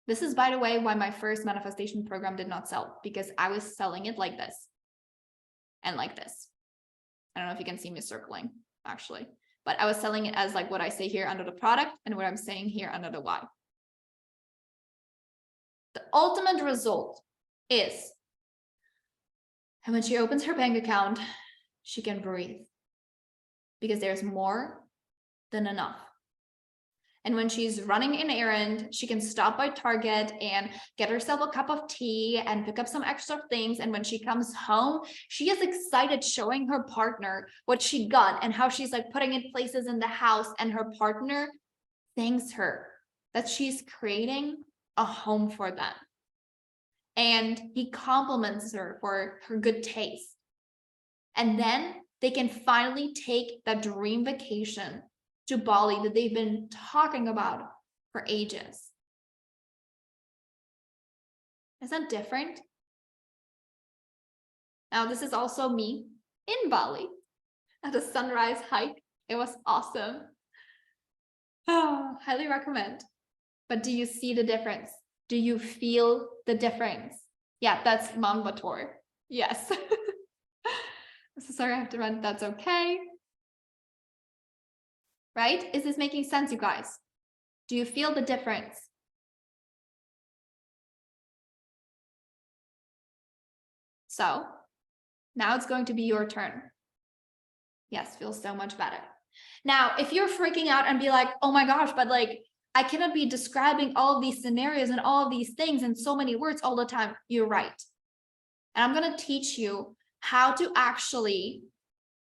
This is, by the way, why my first manifestation program did not sell, because I was selling it like this and like this. I don't know if you can see me circling, actually, but I was selling it as like what I say here under the product and what I'm saying here under the why. The ultimate result is, and when she opens her bank account, she can breathe because there's more than enough. And when she's running an errand, she can stop by Target and get herself a cup of tea and pick up some extra things. And when she comes home, she is excited showing her partner what she got and how she's like putting in places in the house. And her partner thanks her that she's creating a home for them. And he compliments her for her good taste. And then they can finally take that dream vacation to Bali that they've been talking about for ages. Is that different? Now, this is also me in Bali at a sunrise hike. It was awesome. Oh, highly recommend. But do you see the difference? Do you feel the difference? Yeah, that's Mount Bator. Yes. So sorry, I have to run. That's okay. Right? Is this making sense, you guys? Do you feel the difference? So now it's going to be your turn. Yes, feels so much better. Now, if you're freaking out and be like, oh my gosh, but like, I cannot be describing all of these scenarios and all of these things in so many words all the time. You're right. And I'm going to teach you how to actually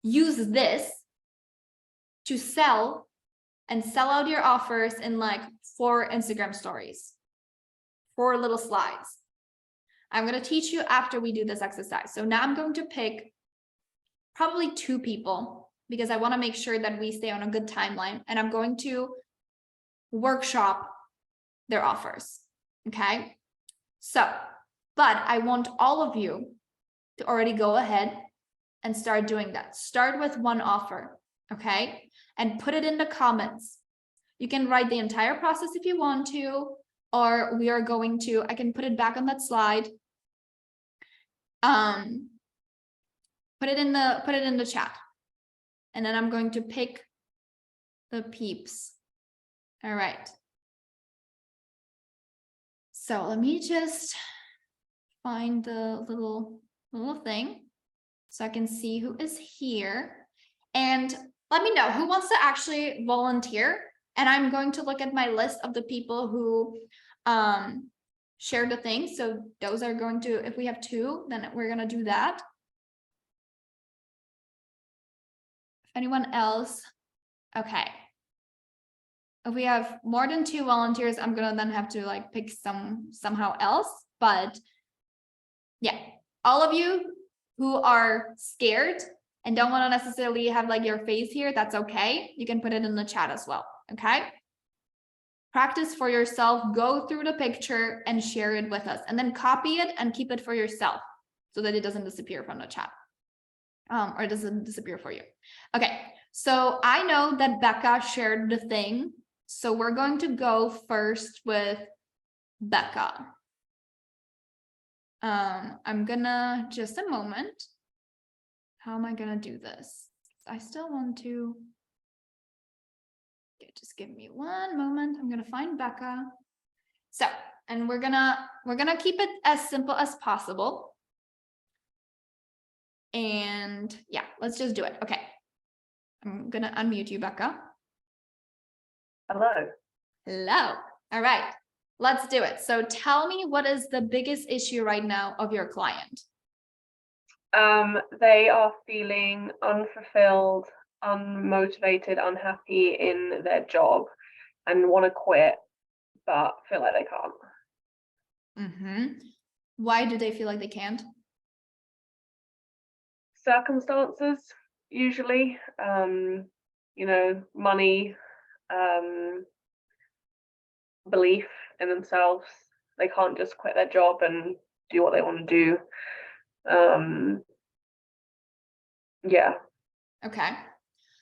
use this to sell out your offers in like 4 Instagram stories, 4 little slides. I'm going to teach you after we do this exercise. So now I'm going to pick probably 2 people because I want to make sure that we stay on a good timeline, and I'm going to workshop their offers. Okay. So, but I want all of you to already go ahead and start doing that. Start with 1 offer. Okay. And put it in the comments. You can write the entire process if you want to, or we are going to, I can put it back on that slide. Put it in the chat. And then I'm going to pick the peeps. All right. So let me just find the little thing so I can see who is here. And let me know who wants to actually volunteer. And I'm going to look at my list of the people who shared the thing. So those are going to, if we have 2, then we're going to do that. If anyone else, okay. If we have more than 2 volunteers, I'm gonna then have to like pick somehow else. But yeah, all of you who are scared and don't want to necessarily have like your face here, that's okay. You can put it in the chat as well. Okay. Practice for yourself, go through the picture and share it with us, and then copy it and keep it for yourself so that it doesn't disappear from the chat. Or it doesn't disappear for you. Okay, so I know that Becca shared the thing. So we're going to go first with Becca. I'm gonna, just a moment. How am I gonna do this? I still want to, okay, just give me 1 moment. I'm gonna find Becca. So, and we're gonna keep it as simple as possible. And yeah, let's just do it. Okay. I'm gonna unmute you, Becca. Hello. Hello. All right, let's do it. So tell me, what is the biggest issue right now of your client? They are feeling unfulfilled, unmotivated, unhappy in their job and want to quit, but feel like they can't. Why do they feel like they can't? Circumstances, usually, money, belief in themselves. They can't just quit their job and do what they want to do. Yeah. Okay.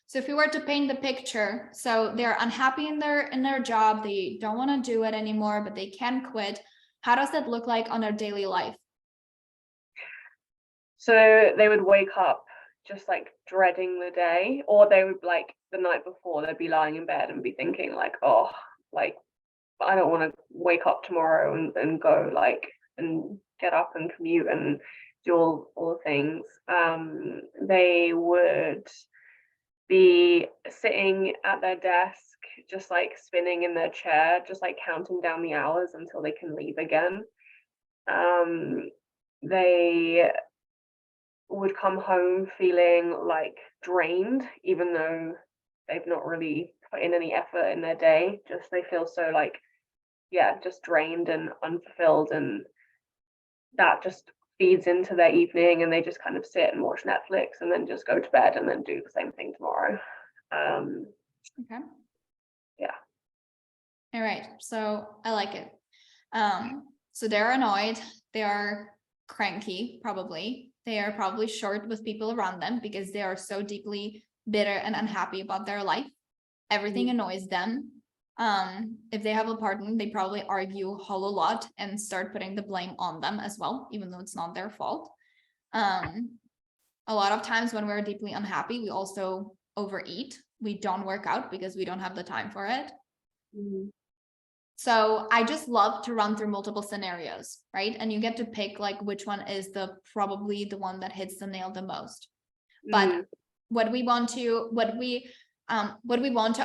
So if we were to paint the picture, so they're unhappy in their job, they don't want to do it anymore, but they can quit. How does that look like on their daily life? So they would wake up just like dreading the day, or they would, like, the night before, they'd be lying in bed and be thinking like, oh, like, I don't want to wake up tomorrow and go like and get up and commute and do all the things. They would be sitting at their desk, just like spinning in their chair, just like counting down the hours until they can leave again. They would come home feeling like drained, even though they've not really put in any effort in their day. Just they feel so like, yeah, just drained and unfulfilled, and that just feeds into their evening, and they just kind of sit and watch Netflix and then just go to bed and then do the same thing tomorrow. Okay. Yeah. All right. So I like it. So they're annoyed. They are cranky, probably. They are probably short with people around them because they are so deeply bitter and unhappy about their life. Everything annoys them. If they have a partner, they probably argue a whole lot and start putting the blame on them as well, even though it's not their fault. A lot of times when we're deeply unhappy, we also overeat. We don't work out because we don't have the time for it. So I just love to run through multiple scenarios, right? And you get to pick like which one is probably the one that hits the nail the most. But what we want to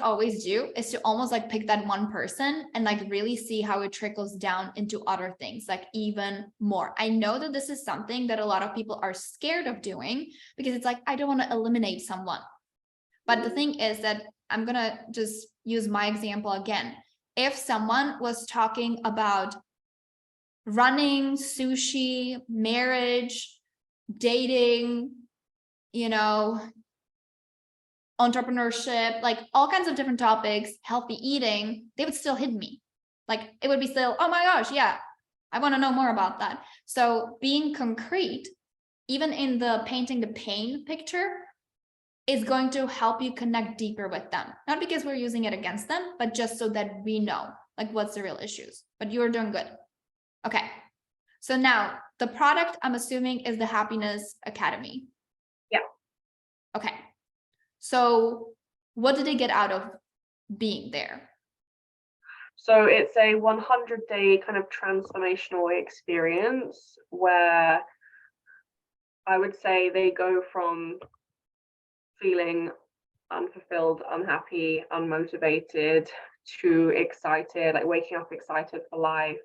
always do is to almost like pick that one person and like really see how it trickles down into other things, like even more. I know that this is something that a lot of people are scared of doing because it's like, I don't want to eliminate someone. But the thing is that I'm going to just use my example again. If someone was talking about running, sushi, marriage, dating, entrepreneurship, like all kinds of different topics, healthy eating, they would still hit me. Like it would be still, oh my gosh, yeah, I want to know more about that. So being concrete, even in the painting the pain picture, is going to help you connect deeper with them. Not because we're using it against them, but just so that we know like what's the real issues. But you're doing good. Okay. So now the product, I'm assuming, is the Happiness Academy. Yeah. Okay. So what did they get out of being there? So it's a 100-day kind of transformational experience where I would say they go from feeling unfulfilled, unhappy, unmotivated to excited, like waking up excited for life.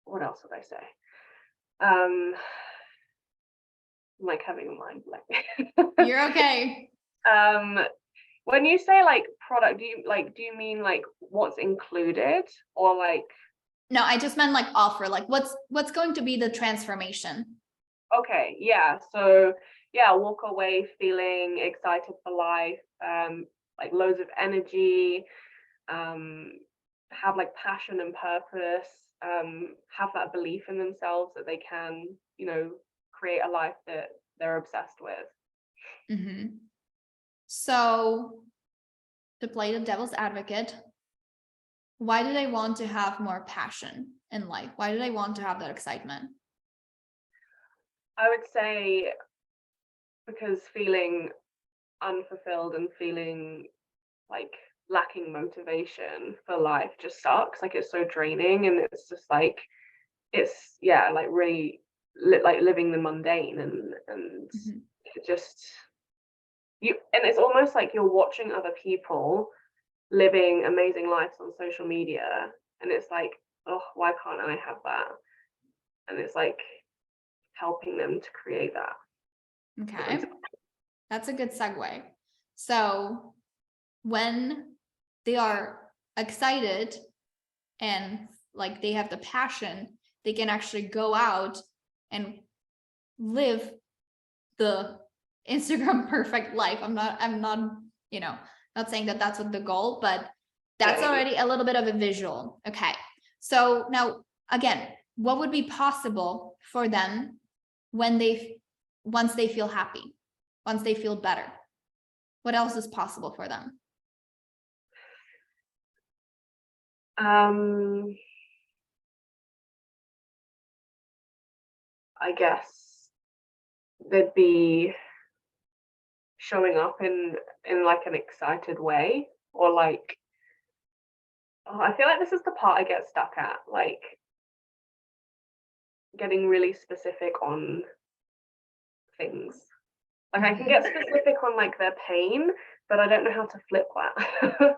What else would I say? I'm like having a mind blank. You're okay. When you say like product, do you mean like what's included, or like? No, I just meant like offer, like what's going to be the transformation? Okay, yeah. So yeah, walk away feeling excited for life, like loads of energy, have like passion and purpose, have that belief in themselves that they can, create a life that they're obsessed with. So to play the devil's advocate, why do they want to have more passion in life? Why do they want to have that excitement? I would say because feeling unfulfilled and feeling like lacking motivation for life just sucks. Like it's so draining, and it's just like it's like really like living the mundane, and it just and it's almost like you're watching other people living amazing lives on social media, and it's like, oh, why can't I have that? And it's like helping them to create that. Okay, that's a good segue. So when they are excited and like they have the passion, they can actually go out and live the Instagram perfect life. I'm not not saying that that's what the goal, but that's already a little bit of a visual. Okay. So now again, what would be possible for them once they feel happy, once they feel better? What else is possible for them? I guess they'd be showing up in like an excited way, or like, I feel like this is the part I get stuck at, like getting really specific on things. Like I can get specific on like their pain, but I don't know how to flip that.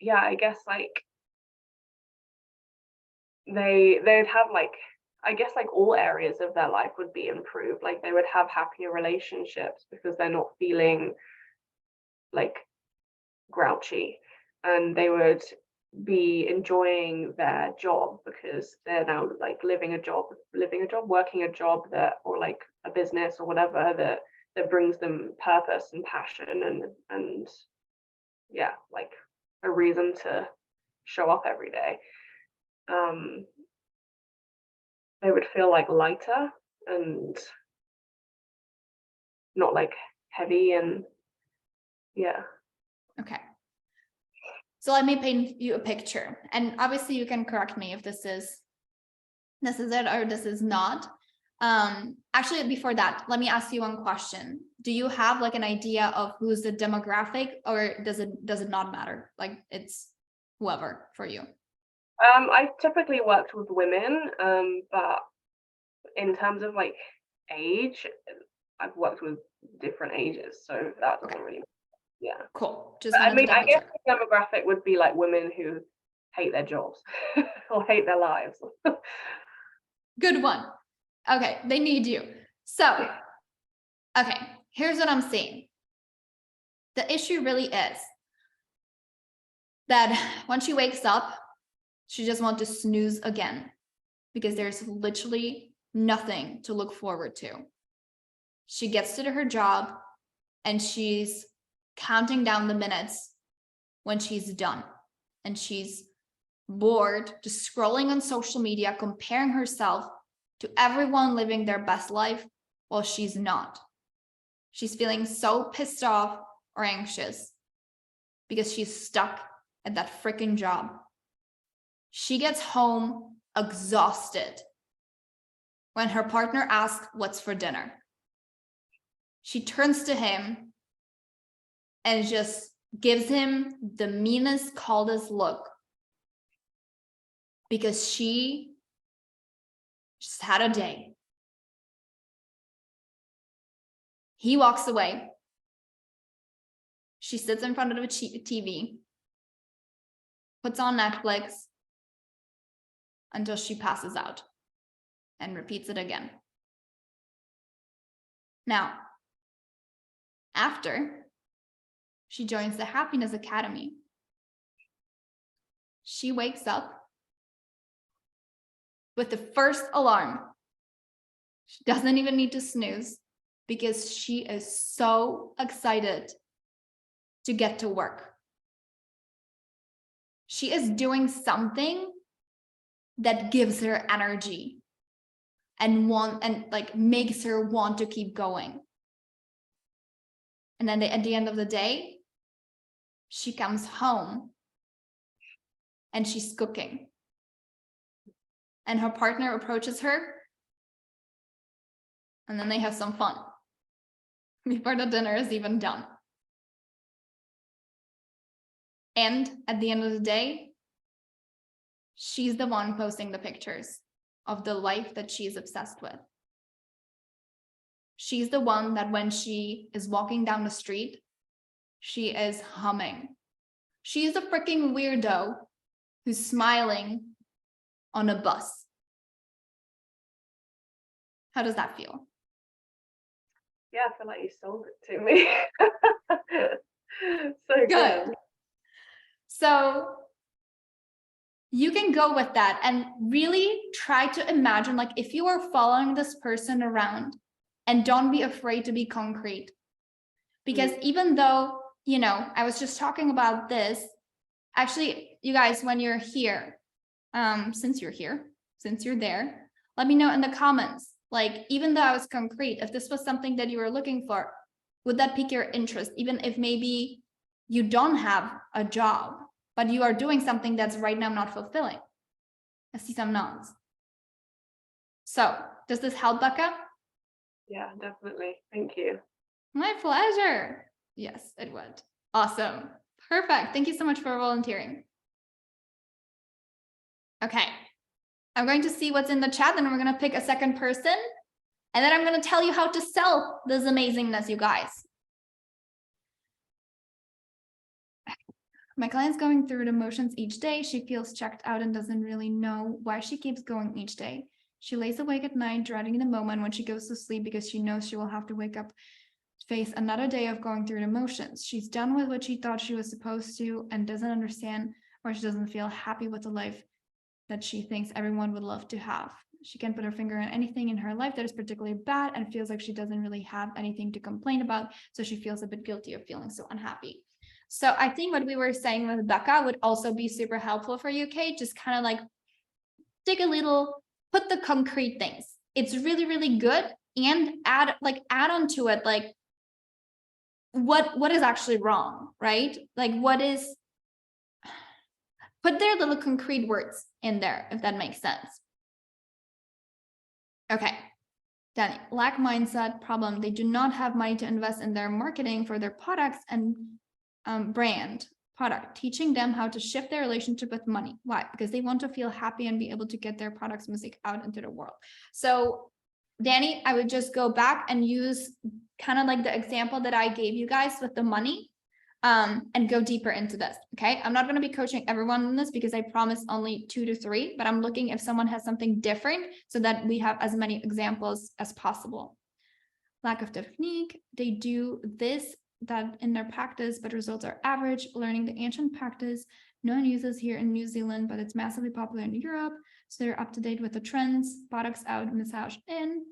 Yeah, I guess like they'd have like, I guess like all areas of their life would be improved. Like they would have happier relationships because they're not feeling like grouchy, and they would be enjoying their job because they're now like working a job that, or like a business or whatever that brings them purpose and passion and yeah, like a reason to show up every day. They would feel like lighter and not like heavy, and yeah. Okay. So let me paint you a picture, and obviously you can correct me if this is it or this is not. Actually, before that, let me ask you one question. Do you have like an idea of who's the demographic, or does it not matter? Like it's whoever for you? I typically worked with women, but in terms of like age, I've worked with different ages, so that doesn't really, yeah. Cool. Just But I wanted to mean, I double guess check. the demographic would be like women who hate their jobs or hate their lives. Good one. Okay, they need you. So, okay, here's what I'm seeing. The issue really is that when she wakes up, she just wants to snooze again because there's literally nothing to look forward to. She gets to her job and she's counting down the minutes when she's done, and she's bored, just scrolling on social media, comparing herself to everyone living their best life while she's not. She's feeling so pissed off or anxious because she's stuck at that freaking job. She gets home exhausted when her partner asks what's for dinner. She turns to him and just gives him the meanest, coldest look because she just had a day. He walks away. She sits in front of the TV, puts on Netflix until she passes out and repeats it again. Now, after she joins the Happiness Academy, she wakes up with the first alarm. She doesn't even need to snooze because she is so excited to get to work. She is doing something that gives her energy and makes her want to keep going. And then at the end of the day, she comes home and she's cooking. And her partner approaches her, and then they have some fun before the dinner is even done. And at the end of the day, she's the one posting the pictures of the life that she's obsessed with. She's the one that when she is walking down the street, she is humming. She's a freaking weirdo who's smiling on a bus. How does that feel? Yeah, I feel like you sold it to me. So Good. So you can go with that and really try to imagine, like, if you are following this person around, and don't be afraid to be concrete. Because even though, I was just talking about this, actually, you guys, when you're here, since you're there, let me know in the comments, like, even though I was concrete, if this was something that you were looking for, would that pique your interest? Even if maybe you don't have a job, but you are doing something that's right now not fulfilling. I see some nods. So does this help, Becca? Yeah, definitely. Thank you. My pleasure. Yes, it would. Awesome. Perfect. Thank you so much for volunteering. Okay. I'm going to see what's in the chat, and we're going to pick a second person. And then I'm going to tell you how to sell this amazingness, you guys. My client's going through the motions each day. She feels checked out and doesn't really know why she keeps going each day. She lays awake at night, dreading the moment when she goes to sleep because she knows she will have to wake up face another day of going through the motions. She's done with what she thought she was supposed to and doesn't understand, or she doesn't feel happy with the life that she thinks everyone would love to have. She can't put her finger on anything in her life that is particularly bad and feels like she doesn't really have anything to complain about. So she feels a bit guilty of feeling so unhappy. So I think what we were saying with Becca would also be super helpful for you, Kate. Just kind of like take a little, put the concrete things. It's really, really good. And add on to it, like what is actually wrong, right? Like what is, put their little concrete words in there, if that makes sense. Okay, Danny, lack mindset problem. They do not have money to invest in their marketing for their products and brand product, teaching them how to shift their relationship with money. Why? Because they want to feel happy and be able to get their products, music out into the world. So Danny, I would just go back and use kind of like the example that I gave you guys with the money, and go deeper into this. Okay. I'm not going to be coaching everyone on this because I promised only 2 to 3, but I'm looking if someone has something different so that we have as many examples as possible. Lack of technique. They do this, that in their practice, but results are average. Learning the ancient practice. No one uses here in New Zealand, but it's massively popular in Europe. So they're up to date with the trends. Buttocks out, massage in.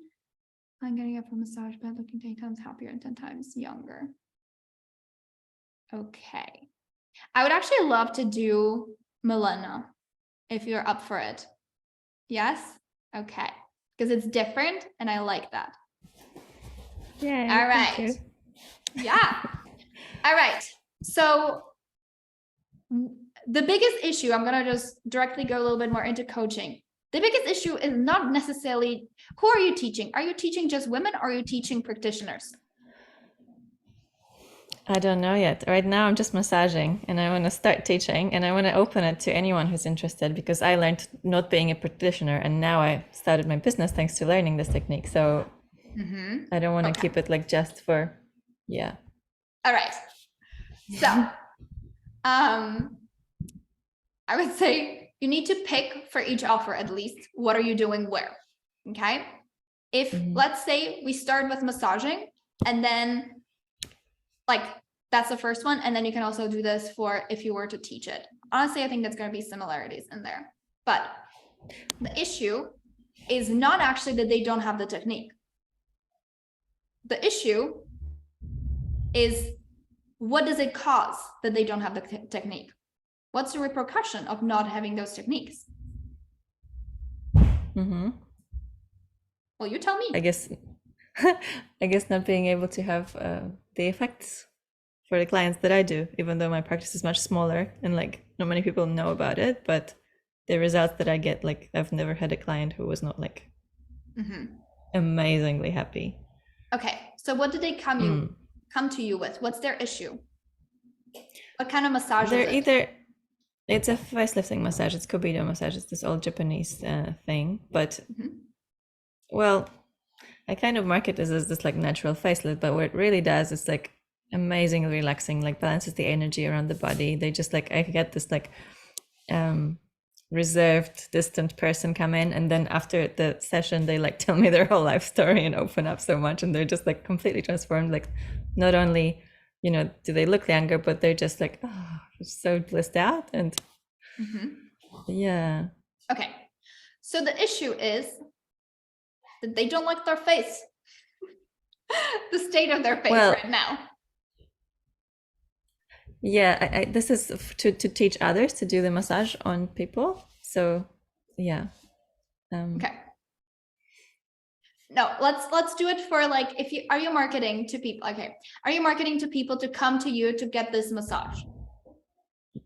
I'm getting up from massage bed, looking 10 times happier and 10 times younger. Okay. I would actually love to do Milena if you're up for it. Yes? Okay. Because it's different and I like that. Yeah. All right. Yeah. All right. So the biggest issue, I'm going to just directly go a little bit more into coaching. The biggest issue is not necessarily, who are you teaching? Are you teaching just women or are you teaching practitioners? I don't know yet. Right now I'm just massaging and I want to start teaching and I want to open it to anyone who's interested because I learned not being a practitioner and now I started my business thanks to learning this technique. So I don't want to keep it like just for, yeah. All right. So I would say you need to pick for each offer at least, what are you doing where? Okay. If let's say we start with massaging and then like that's the first one. And then you can also do this for if you were to teach it. Honestly, I think that's going to be similarities in there. But the issue is not actually that they don't have the technique. The issue is what does it cause that they don't have the technique? What's the repercussion of not having those techniques? Well, you tell me. I guess not being able to have the effects for the clients that I do, even though my practice is much smaller and like not many people know about it, but the results that I get, like I've never had a client who was not like amazingly happy. Okay. So what did they come to you with? What's their issue? What kind of massage They're is it? It's a facelifting massage. It's Kobido massage. It's this old Japanese thing, but well, I kind of market this as this like natural facelift, but what it really does is like amazingly relaxing, like balances the energy around the body. They just like, I get this like reserved, distant person come in, and then after the session, they like tell me their whole life story and open up so much, and they're just like completely transformed. Like not only, you know, do they look younger, but they're just like, oh, so blissed out. And yeah. Okay. So the issue is that they don't like their face. The state of their face right now. Yeah, I this is to teach others to do the massage on people. So yeah. Okay. No, let's do it for like, if you, are you marketing to people? Okay. Are you marketing to people to come to you to get this massage?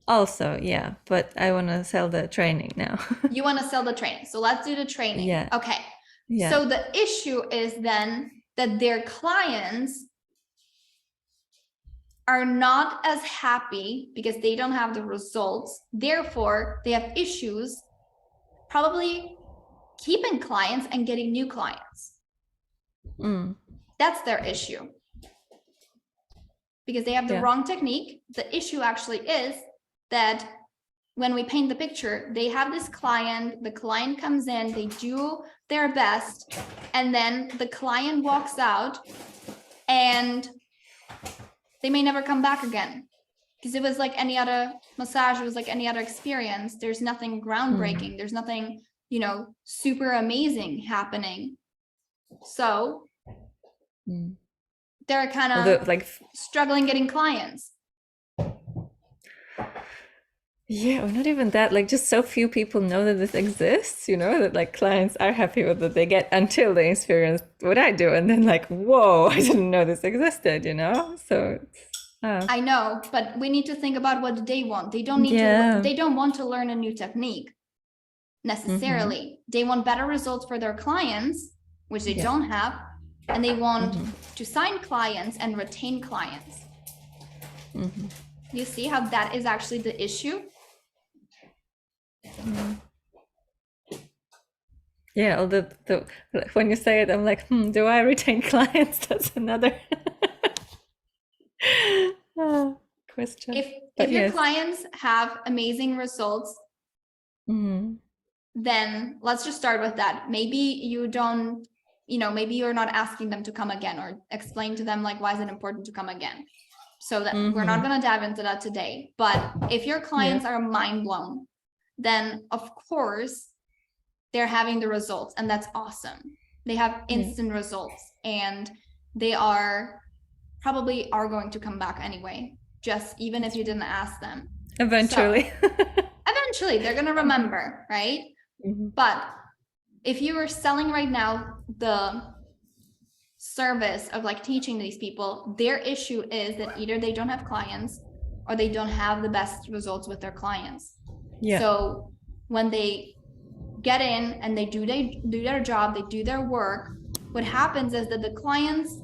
Also, yeah, but I want to sell the training now. You want to sell the training. So let's do the training. Yeah. Okay. Yeah. So the issue is then that their clients are not as happy because they don't have the results. Therefore, they have issues probably keeping clients and getting new clients. That's their issue. Because they have the wrong technique. The issue actually is that when we paint the picture, they have this client, the client comes in, they do their best, and then the client walks out and they may never come back again. Because it was like any other massage, it was like any other experience. There's nothing groundbreaking. There's nothing, you know, super amazing happening. So they're kind of like struggling getting clients. Yeah, or not even that, like just so few people know that this exists, you know, that like clients are happy with what they get until they experience what I do. And then like, whoa, I didn't know this existed, you know? So I know, but we need to think about what they want. They don't need to, they don't want to learn a new technique necessarily. They want better results for their clients, which they don't have, and they want to sign clients and retain clients. You see how that is actually the issue? Yeah, although when you say it, I'm like, do I retain clients? That's another question. If your clients have amazing results, then let's just start with that. Maybe you don't, you know, maybe you're not asking them to come again, or explain to them like, why is it important to come again? So that we're not going to dive into that today. But if your clients are mind blown, then of course they're having the results, and that's awesome. They have instant results, and they are probably going to come back anyway, just even if you didn't ask them. Eventually. So, eventually they're going to remember, right? But if you are selling right now the service of like teaching these people, their issue is that either they don't have clients or they don't have the best results with their clients. So when they get in and they do their job, they do their work, what happens is that the clients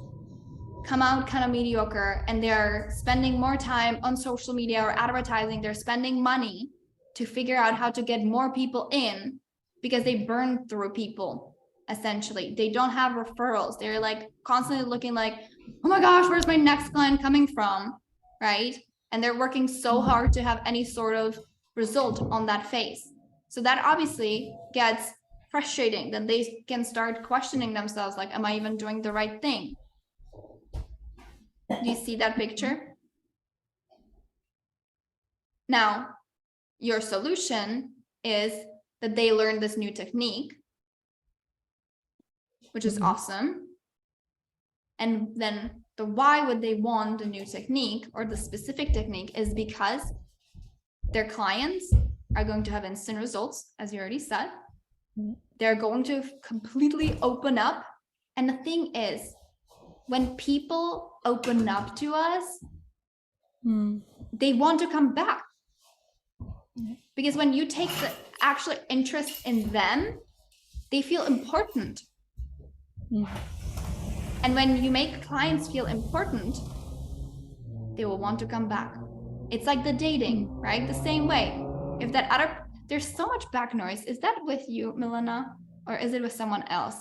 come out kind of mediocre, and they're spending more time on social media or advertising. They're spending money to figure out how to get more people in, because they burn through people. Essentially, they don't have referrals. They're like constantly looking like, oh my gosh, where's my next client coming from, right? And they're working so hard to have any sort of result on that phase. So that obviously gets frustrating. Then they can start questioning themselves, like, am I even doing the right thing? Do you see that picture? Now, your solution is that they learn this new technique, which is awesome. And then the why would they want the new technique or the specific technique is because their clients are going to have instant results, as you already said. They're going to completely open up. And the thing is, when people open up to us, they want to come back. Because when you take the actual interest in them, they feel important. And when you make clients feel important, they will want to come back. It's like the dating, right? The same way. If that other, there's so much back noise. Is that with you, Milena? Or is it with someone else?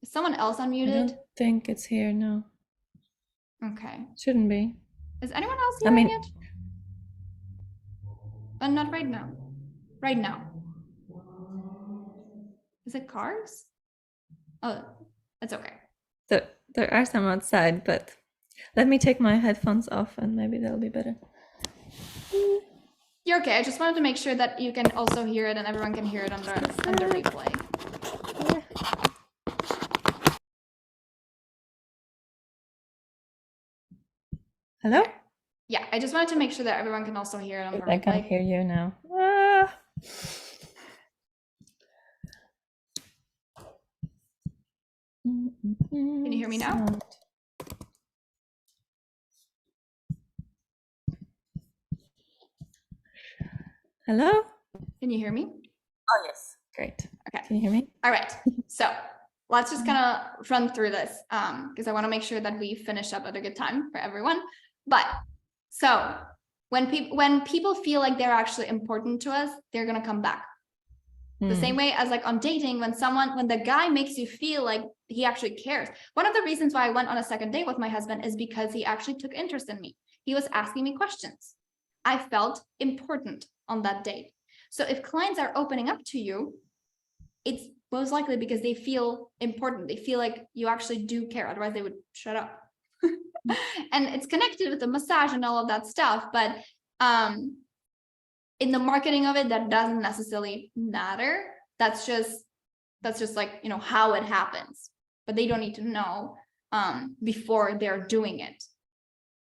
Is someone else unmuted? I don't think it's here, no. Okay. Shouldn't be. Is anyone else hearing it? Not right now. Right now. Is it cars? Oh, it's okay. There are some outside, but let me take my headphones off and maybe that'll be better. You're okay. I just wanted to make sure that you can also hear it and everyone can hear it on the replay. Hello? Yeah, I just wanted to make sure that everyone can also hear it on the replay. I can hear you now. Can you hear me now? Hello? Can you hear me? Oh, yes. Great. Okay. Can you hear me? All right. So let's just kind of run through this because I want to make sure that we finish up at a good time for everyone. But so when people feel like they're actually important to us, they're going to come back. The same way as like on dating, when the guy makes you feel like he actually cares. One of the reasons why I went on a second date with my husband is because he actually took interest in me. He was asking me questions. I felt important on that date. So if clients are opening up to you, it's most likely because they feel important. They feel like you actually do care. Otherwise they would shut up. And it's connected with the massage and all of that stuff. But in the marketing of it, that doesn't necessarily matter. That's just like, you know, how it happens. But they don't need to know before they're doing it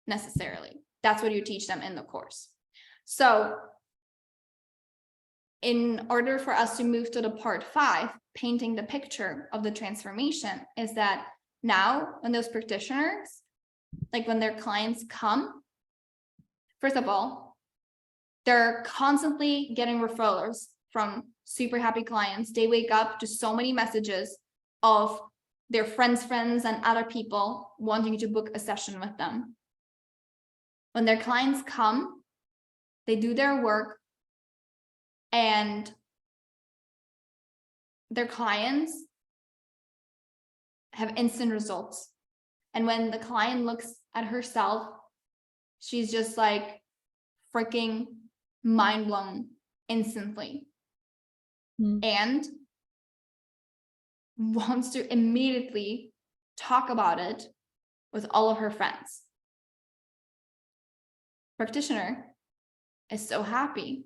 necessarily. That's what you teach them in the course. So in order for us to move to the part 5, painting the picture of the transformation, is that now when those practitioners, like when their clients come, first of all, they're constantly getting referrals from super happy clients. They wake up to so many messages of their friends' friends and other people wanting to book a session with them. When their clients come, they do their work, and their clients have instant results. And when the client looks at herself, she's just like freaking mind blown instantly. And wants to immediately talk about it with all of her friends. Practitioner is so happy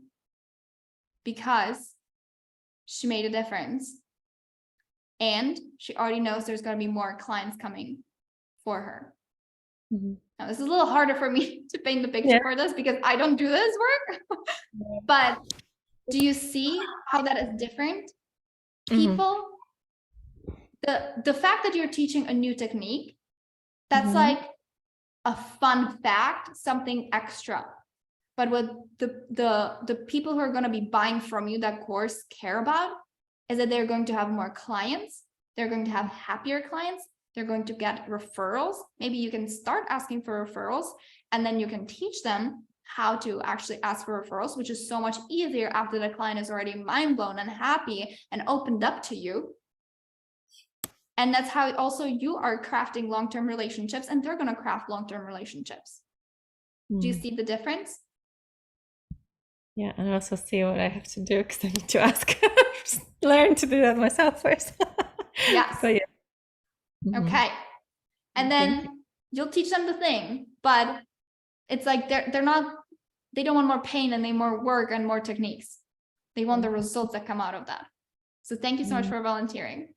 because she made a difference, and she already knows there's going to be more clients coming for her. Now, this is a little harder for me to paint the picture for this because I don't do this work. But do you see how that is different? People, the fact that you're teaching a new technique, that's like a fun fact, something extra. But what the people who are going to be buying from you that course care about is that they're going to have more clients, they're going to have happier clients, they're going to get referrals. Maybe you can start asking for referrals, and then you can teach them how to actually ask for referrals, which is so much easier after the client is already mind blown and happy and opened up to you. And that's how also you are crafting long-term relationships, and they're going to craft long-term relationships. Do you see the difference? Yeah, and I also see what I have to do because I need to ask, learn to do that myself first. Yes. So yeah. Okay. And then you'll teach them the thing, but it's like they don't want more pain and they more work and more techniques. They want the results that come out of that. So thank you so much for volunteering.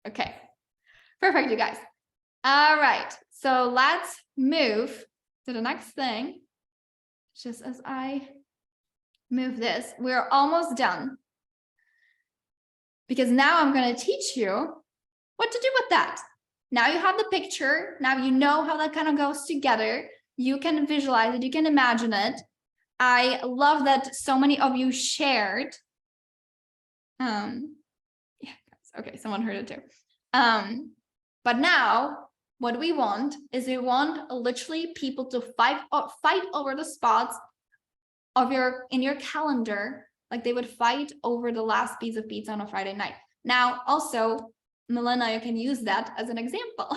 Okay. Perfect, you guys. All right. So let's move to the next thing. Just as I move this, we're almost done. Because now I'm going to teach you what to do with that. Now you have the picture. Now you know how that kind of goes together. You can visualize it. You can imagine it. I love that so many of you shared. Yeah, okay, someone heard it too. But now what we want is we want literally people to fight over the spots of in your calendar, like they would fight over the last piece of pizza on a Friday night. Now, also, Milena, you can use that as an example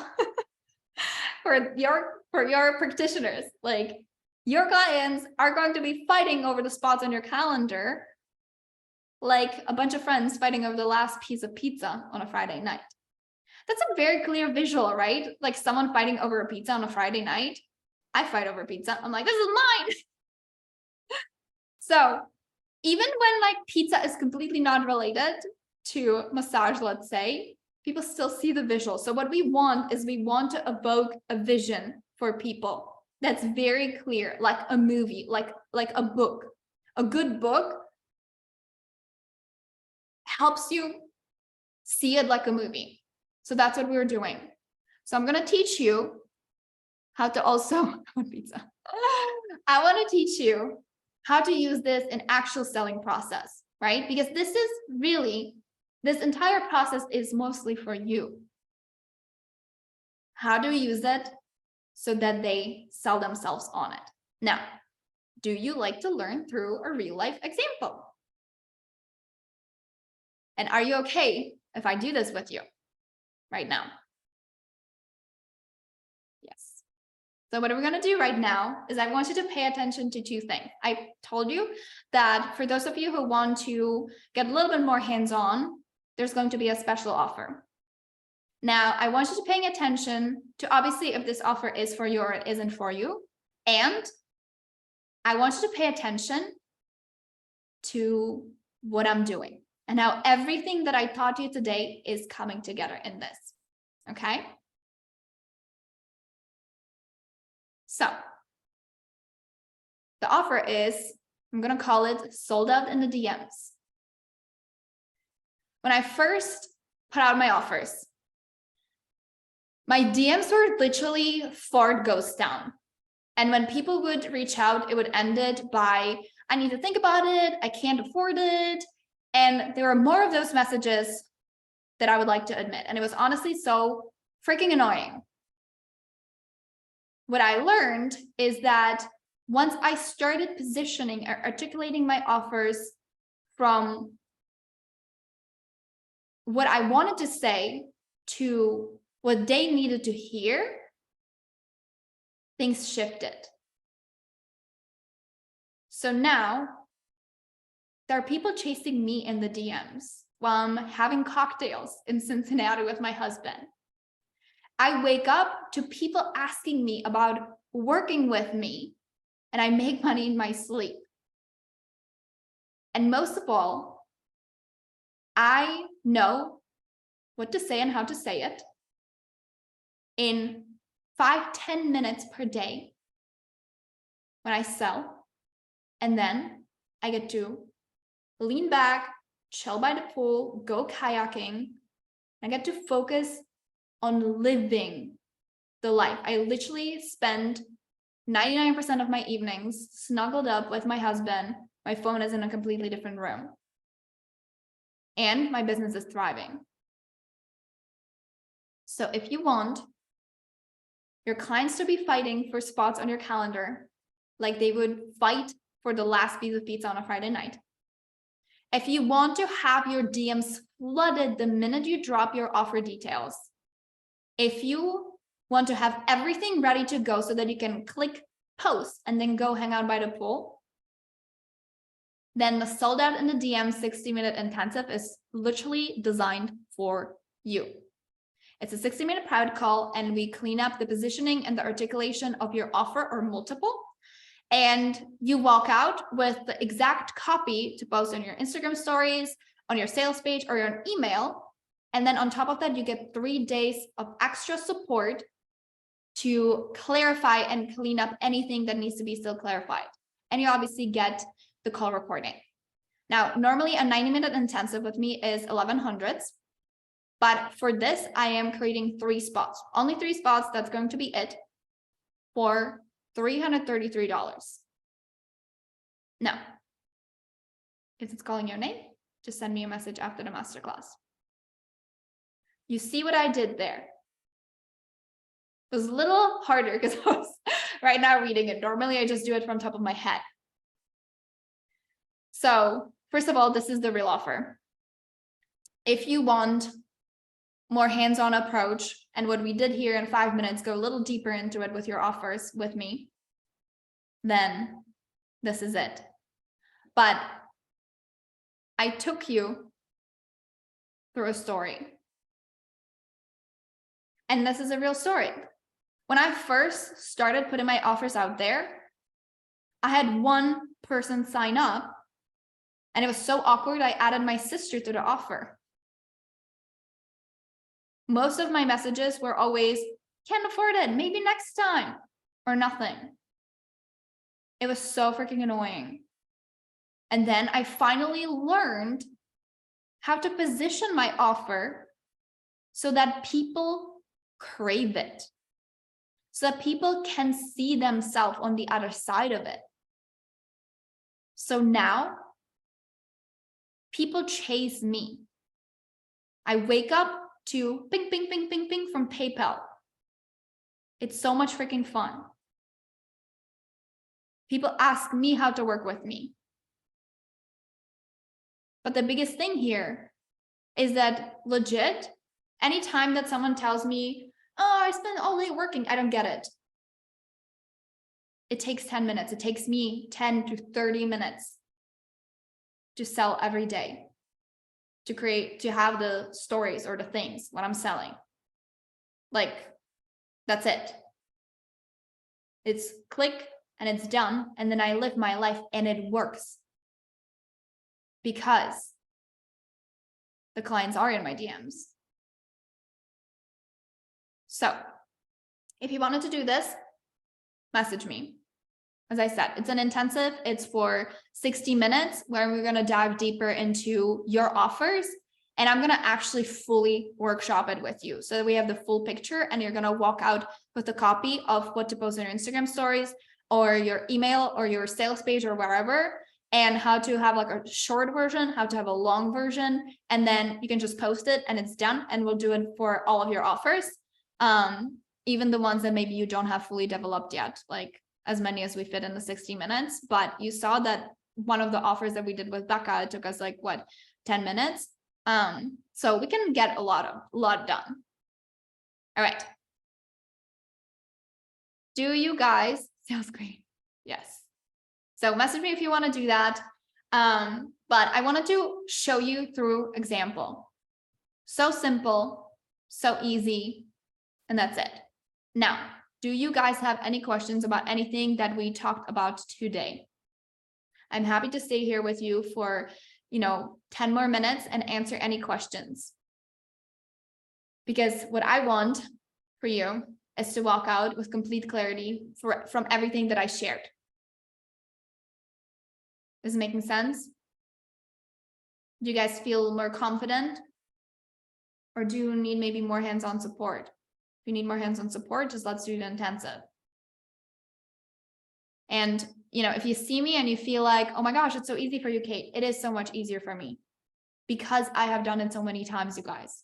for your practitioners. Like your clients are going to be fighting over the spots on your calendar, like a bunch of friends fighting over the last piece of pizza on a Friday night. That's a very clear visual, right? Like someone fighting over a pizza on a Friday night. I fight over pizza. I'm like, this is mine. So even when like pizza is completely not related to massage, let's say, people still see the visual. So what we want is we want to evoke a vision for people that's very clear, like a movie, like a book. A good book helps you see it like a movie. So that's what we're doing. So I'm going to teach you how to also pizza. I want to teach you how to use this in actual selling process, right? Because this entire process is mostly for you. How do we use it so that they sell themselves on it? Now, do you like to learn through a real life example? And are you okay if I do this with you right now? Yes. So what we're going to do right now is I want you to pay attention to two things. I told you that for those of you who want to get a little bit more hands-on, there's going to be a special offer. Now, I want you to pay attention to obviously if this offer is for you or it isn't for you. And I want you to pay attention to what I'm doing and how everything that I taught you today is coming together in this. Okay? So the offer is, I'm going to call it sold out in the DMs. When I first put out my offers, my DMs were literally Ford ghost town. And when people would reach out, it would end it by, I need to think about it, I can't afford it. And there were more of those messages that I would like to admit. And it was honestly so freaking annoying. What I learned is that once I started positioning or articulating my offers from what I wanted to say to what they needed to hear, things shifted. So now there are people chasing me in the DMs while I'm having cocktails in Cincinnati with my husband. I wake up to people asking me about working with me, and I make money in my sleep. And most of all, I know what to say and how to say it in 5-10 minutes per day when I sell. And then I get to lean back, chill by the pool, go kayaking. I get to focus on living the life. I literally spend 99% of my evenings snuggled up with my husband. My phone is in a completely different room. And my business is thriving. So if you want your clients to be fighting for spots on your calendar, like they would fight for the last piece of pizza on a Friday night. If you want to have your DMs flooded the minute you drop your offer details, if you want to have everything ready to go so that you can click post and then go hang out by the pool, then the sold out in the DM 60-minute intensive is literally designed for you. It's a 60-minute private call, and we clean up the positioning and the articulation of your offer or multiple. And you walk out with the exact copy to post on your Instagram stories, on your sales page, or your email. And then on top of that, you get 3 days of extra support to clarify and clean up anything that needs to be still clarified. And you obviously get the call recording. Now, normally a 90-minute intensive with me is 1100s. But for this, I am creating 3 spots, only 3 spots. That's going to be it for $333. Now, if it's calling your name, just send me a message after the masterclass. You see what I did there? It was a little harder because I was right now reading it. Normally, I just do it from top of my head. So first of all, this is the real offer. If you want more hands-on approach, and what we did here in 5 minutes, go a little deeper into it with your offers with me, then this is it. But I took you through a story. And this is a real story. When I first started putting my offers out there, I had 1 person sign up, and it was so awkward, I added my sister to the offer. Most of my messages were always, can't afford it, maybe next time, or nothing. It was so freaking annoying. And then I finally learned how to position my offer so that people crave it, so that people can see themselves on the other side of it. So now, people chase me. I wake up to ping, ping, ping, ping, ping from PayPal. It's so much freaking fun. People ask me how to work with me. But the biggest thing here is that legit, anytime that someone tells me, oh, I spend all day working, I don't get it. It takes 10 minutes. It takes me 10 to 30 minutes to sell every day, to have the stories or the things, what I'm selling. Like, that's it. It's click and it's done. And then I live my life and it works. Because the clients are in my DMs. So if you wanted to do this, message me. As I said, it's an intensive. It's for 60 minutes where we're going to dive deeper into your offers. And I'm going to actually fully workshop it with you so that we have the full picture, and you're going to walk out with a copy of what to post on your Instagram stories or your email or your sales page or wherever, and how to have like a short version, how to have a long version. And then you can just post it and it's done. And we'll do it for all of your offers. Even the ones that maybe you don't have fully developed yet, like as many as we fit in the 60 minutes. But you saw that one of the offers that we did with Becca, it took us like what, 10 minutes. So we can get a lot done. All right. Do you guys, sounds great. Yes. So message me if you want to do that. But I wanted to show you through example. So simple, so easy, and that's it. Now, do you guys have any questions about anything that we talked about today? I'm happy to stay here with you for, 10 more minutes and answer any questions. Because what I want for you is to walk out with complete clarity from everything that I shared. Is it making sense? Do you guys feel more confident? Or do you need maybe more hands-on support? If you need more hands-on support, just let's do the intensive. And, if you see me and you feel like, oh my gosh, it's so easy for you, Kate. It is so much easier for me because I have done it so many times, you guys.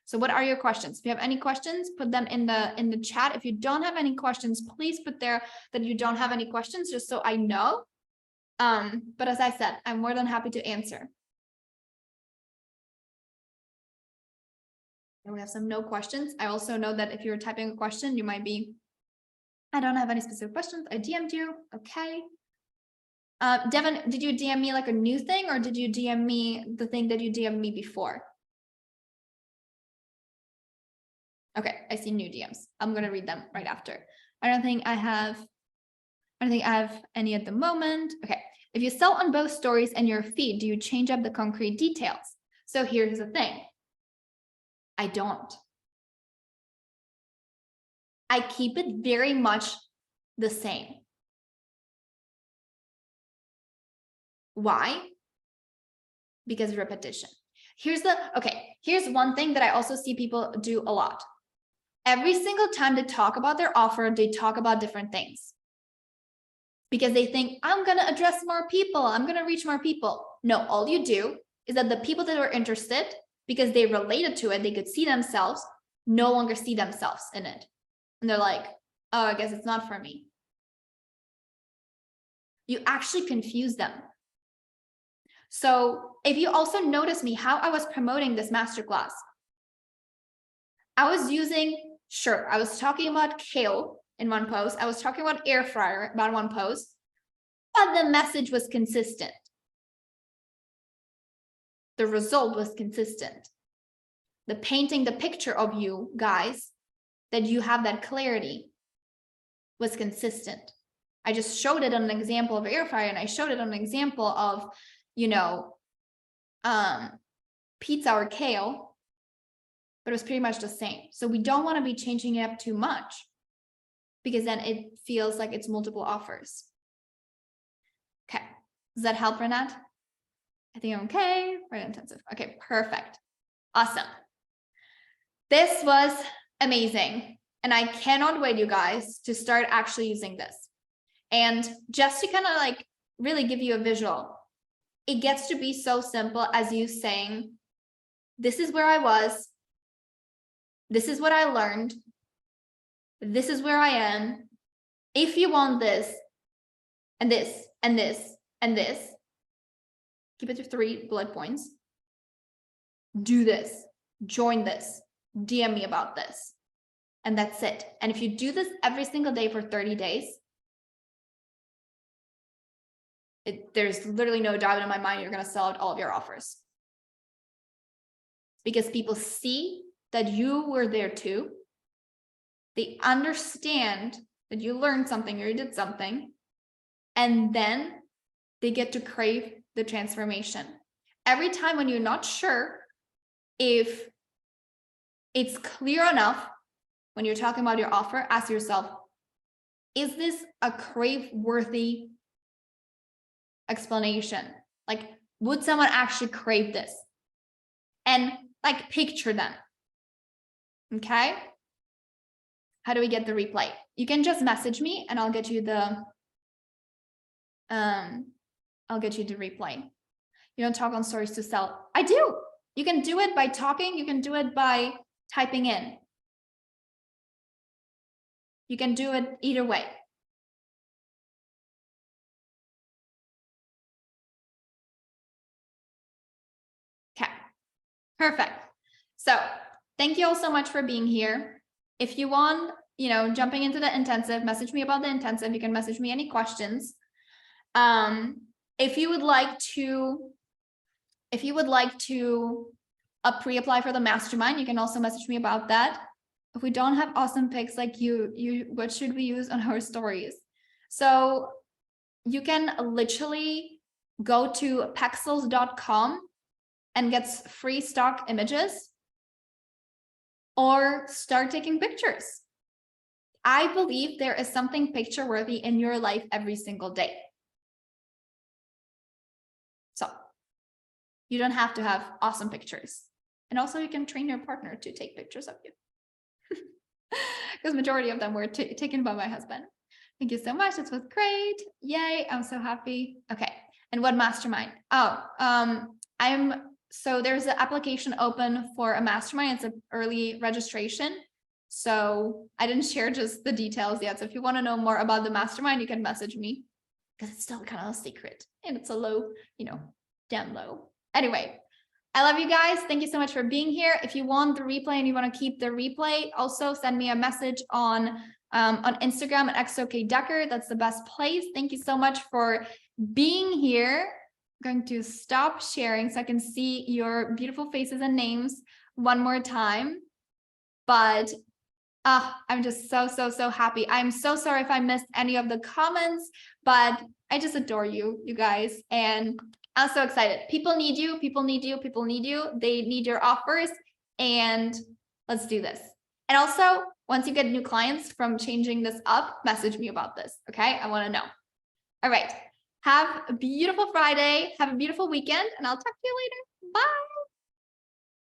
So what are your questions? If you have any questions, put them in the chat. If you don't have any questions, please put there that you don't have any questions, just so I know. But as I said, I'm more than happy to answer. And we have some no questions. I also know that if you're typing a question, you might be, I don't have any specific questions. I DM'd you. Okay. Devin, did you DM me like a new thing, or did you DM me the thing that you DM'd me before? Okay, I see new DMs. I'm gonna read them right after. I don't think I have any at the moment. Okay. If you sell on both stories and your feed, do you change up the concrete details? So here's the thing. I don't. I keep it very much the same. Why? Because repetition. Here's one thing that I also see people do a lot. Every single time they talk about their offer, they talk about different things. Because they think, I'm going to address more people. I'm going to reach more people. No, all you do is that the people that were interested, because they related to it, they could see themselves, no longer see themselves in it. And they're like, oh, I guess it's not for me. You actually confuse them. So if you also notice me, how I was promoting this masterclass, I was talking about kale in one post. I was talking about air fryer about one post, but the message was consistent. The result was consistent. The painting the picture of you guys, that you have that clarity, was consistent. I just showed it on an example of air fryer, and I showed it on an example of, pizza or kale, but it was pretty much the same. So we don't want to be changing it up too much, because then it feels like it's multiple offers. Okay, does that help, Renat? I think I'm okay. Right, intensive. Okay, perfect. Awesome. This was amazing. And I cannot wait, you guys, to start actually using this. And just to kind of like really give you a visual, it gets to be so simple as you saying, this is where I was. This is what I learned. This is where I am. If you want this and this and this and this, keep it to 3 bullet points. Do this, join this, DM me about this. And that's it. And if you do this every single day for 30 days, there's literally no doubt in my mind you're going to sell out all of your offers. Because people see that you were there too, They understand that you learned something or you did something, and then they get to crave the transformation. Every time when you're not sure if it's clear enough when you're talking about your offer, ask yourself, is this a crave-worthy explanation? Like, would someone actually crave this? And like, picture them. Okay? How do we get the replay? You can just message me and I'll get you the replay. You don't talk on stories to sell. I do. You can do it by talking. You can do it by typing in. You can do it either way. Okay, perfect. So thank you all so much for being here. If you want, jumping into the intensive, message me about the intensive. You can message me any questions. If you would like to pre-apply for the mastermind, you can also message me about that. If we don't have awesome pics like you, what should we use on our stories? So you can literally go to pexels.com and get free stock images or start taking pictures. I believe there is something picture worthy in your life every single day. So you don't have to have awesome pictures. And also you can train your partner to take pictures of you. Because majority of them were taken by my husband. Thank you so much. This was great. Yay. I'm so happy. Okay. And what mastermind? So there's an application open for a mastermind. It's an early registration. So I didn't share just the details yet. So if you want to know more about the mastermind, you can message me because it's still kind of a secret and it's a low, down low. Anyway, I love you guys. Thank you so much for being here. If you want the replay and you want to keep the replay, also send me a message on Instagram at xokdecker. That's the best place. Thank you so much for being here. I'm going to stop sharing so I can see your beautiful faces and names one more time. But I'm just so happy. I'm so sorry if I missed any of the comments, but I just adore you, you guys. And I'm so excited. People need you. People need you. People need you. They need your offers. And let's do this. And also, once you get new clients from changing this up, message me about this. Okay? I want to know. All right. Have a beautiful Friday. Have a beautiful weekend. And I'll talk to you later. Bye.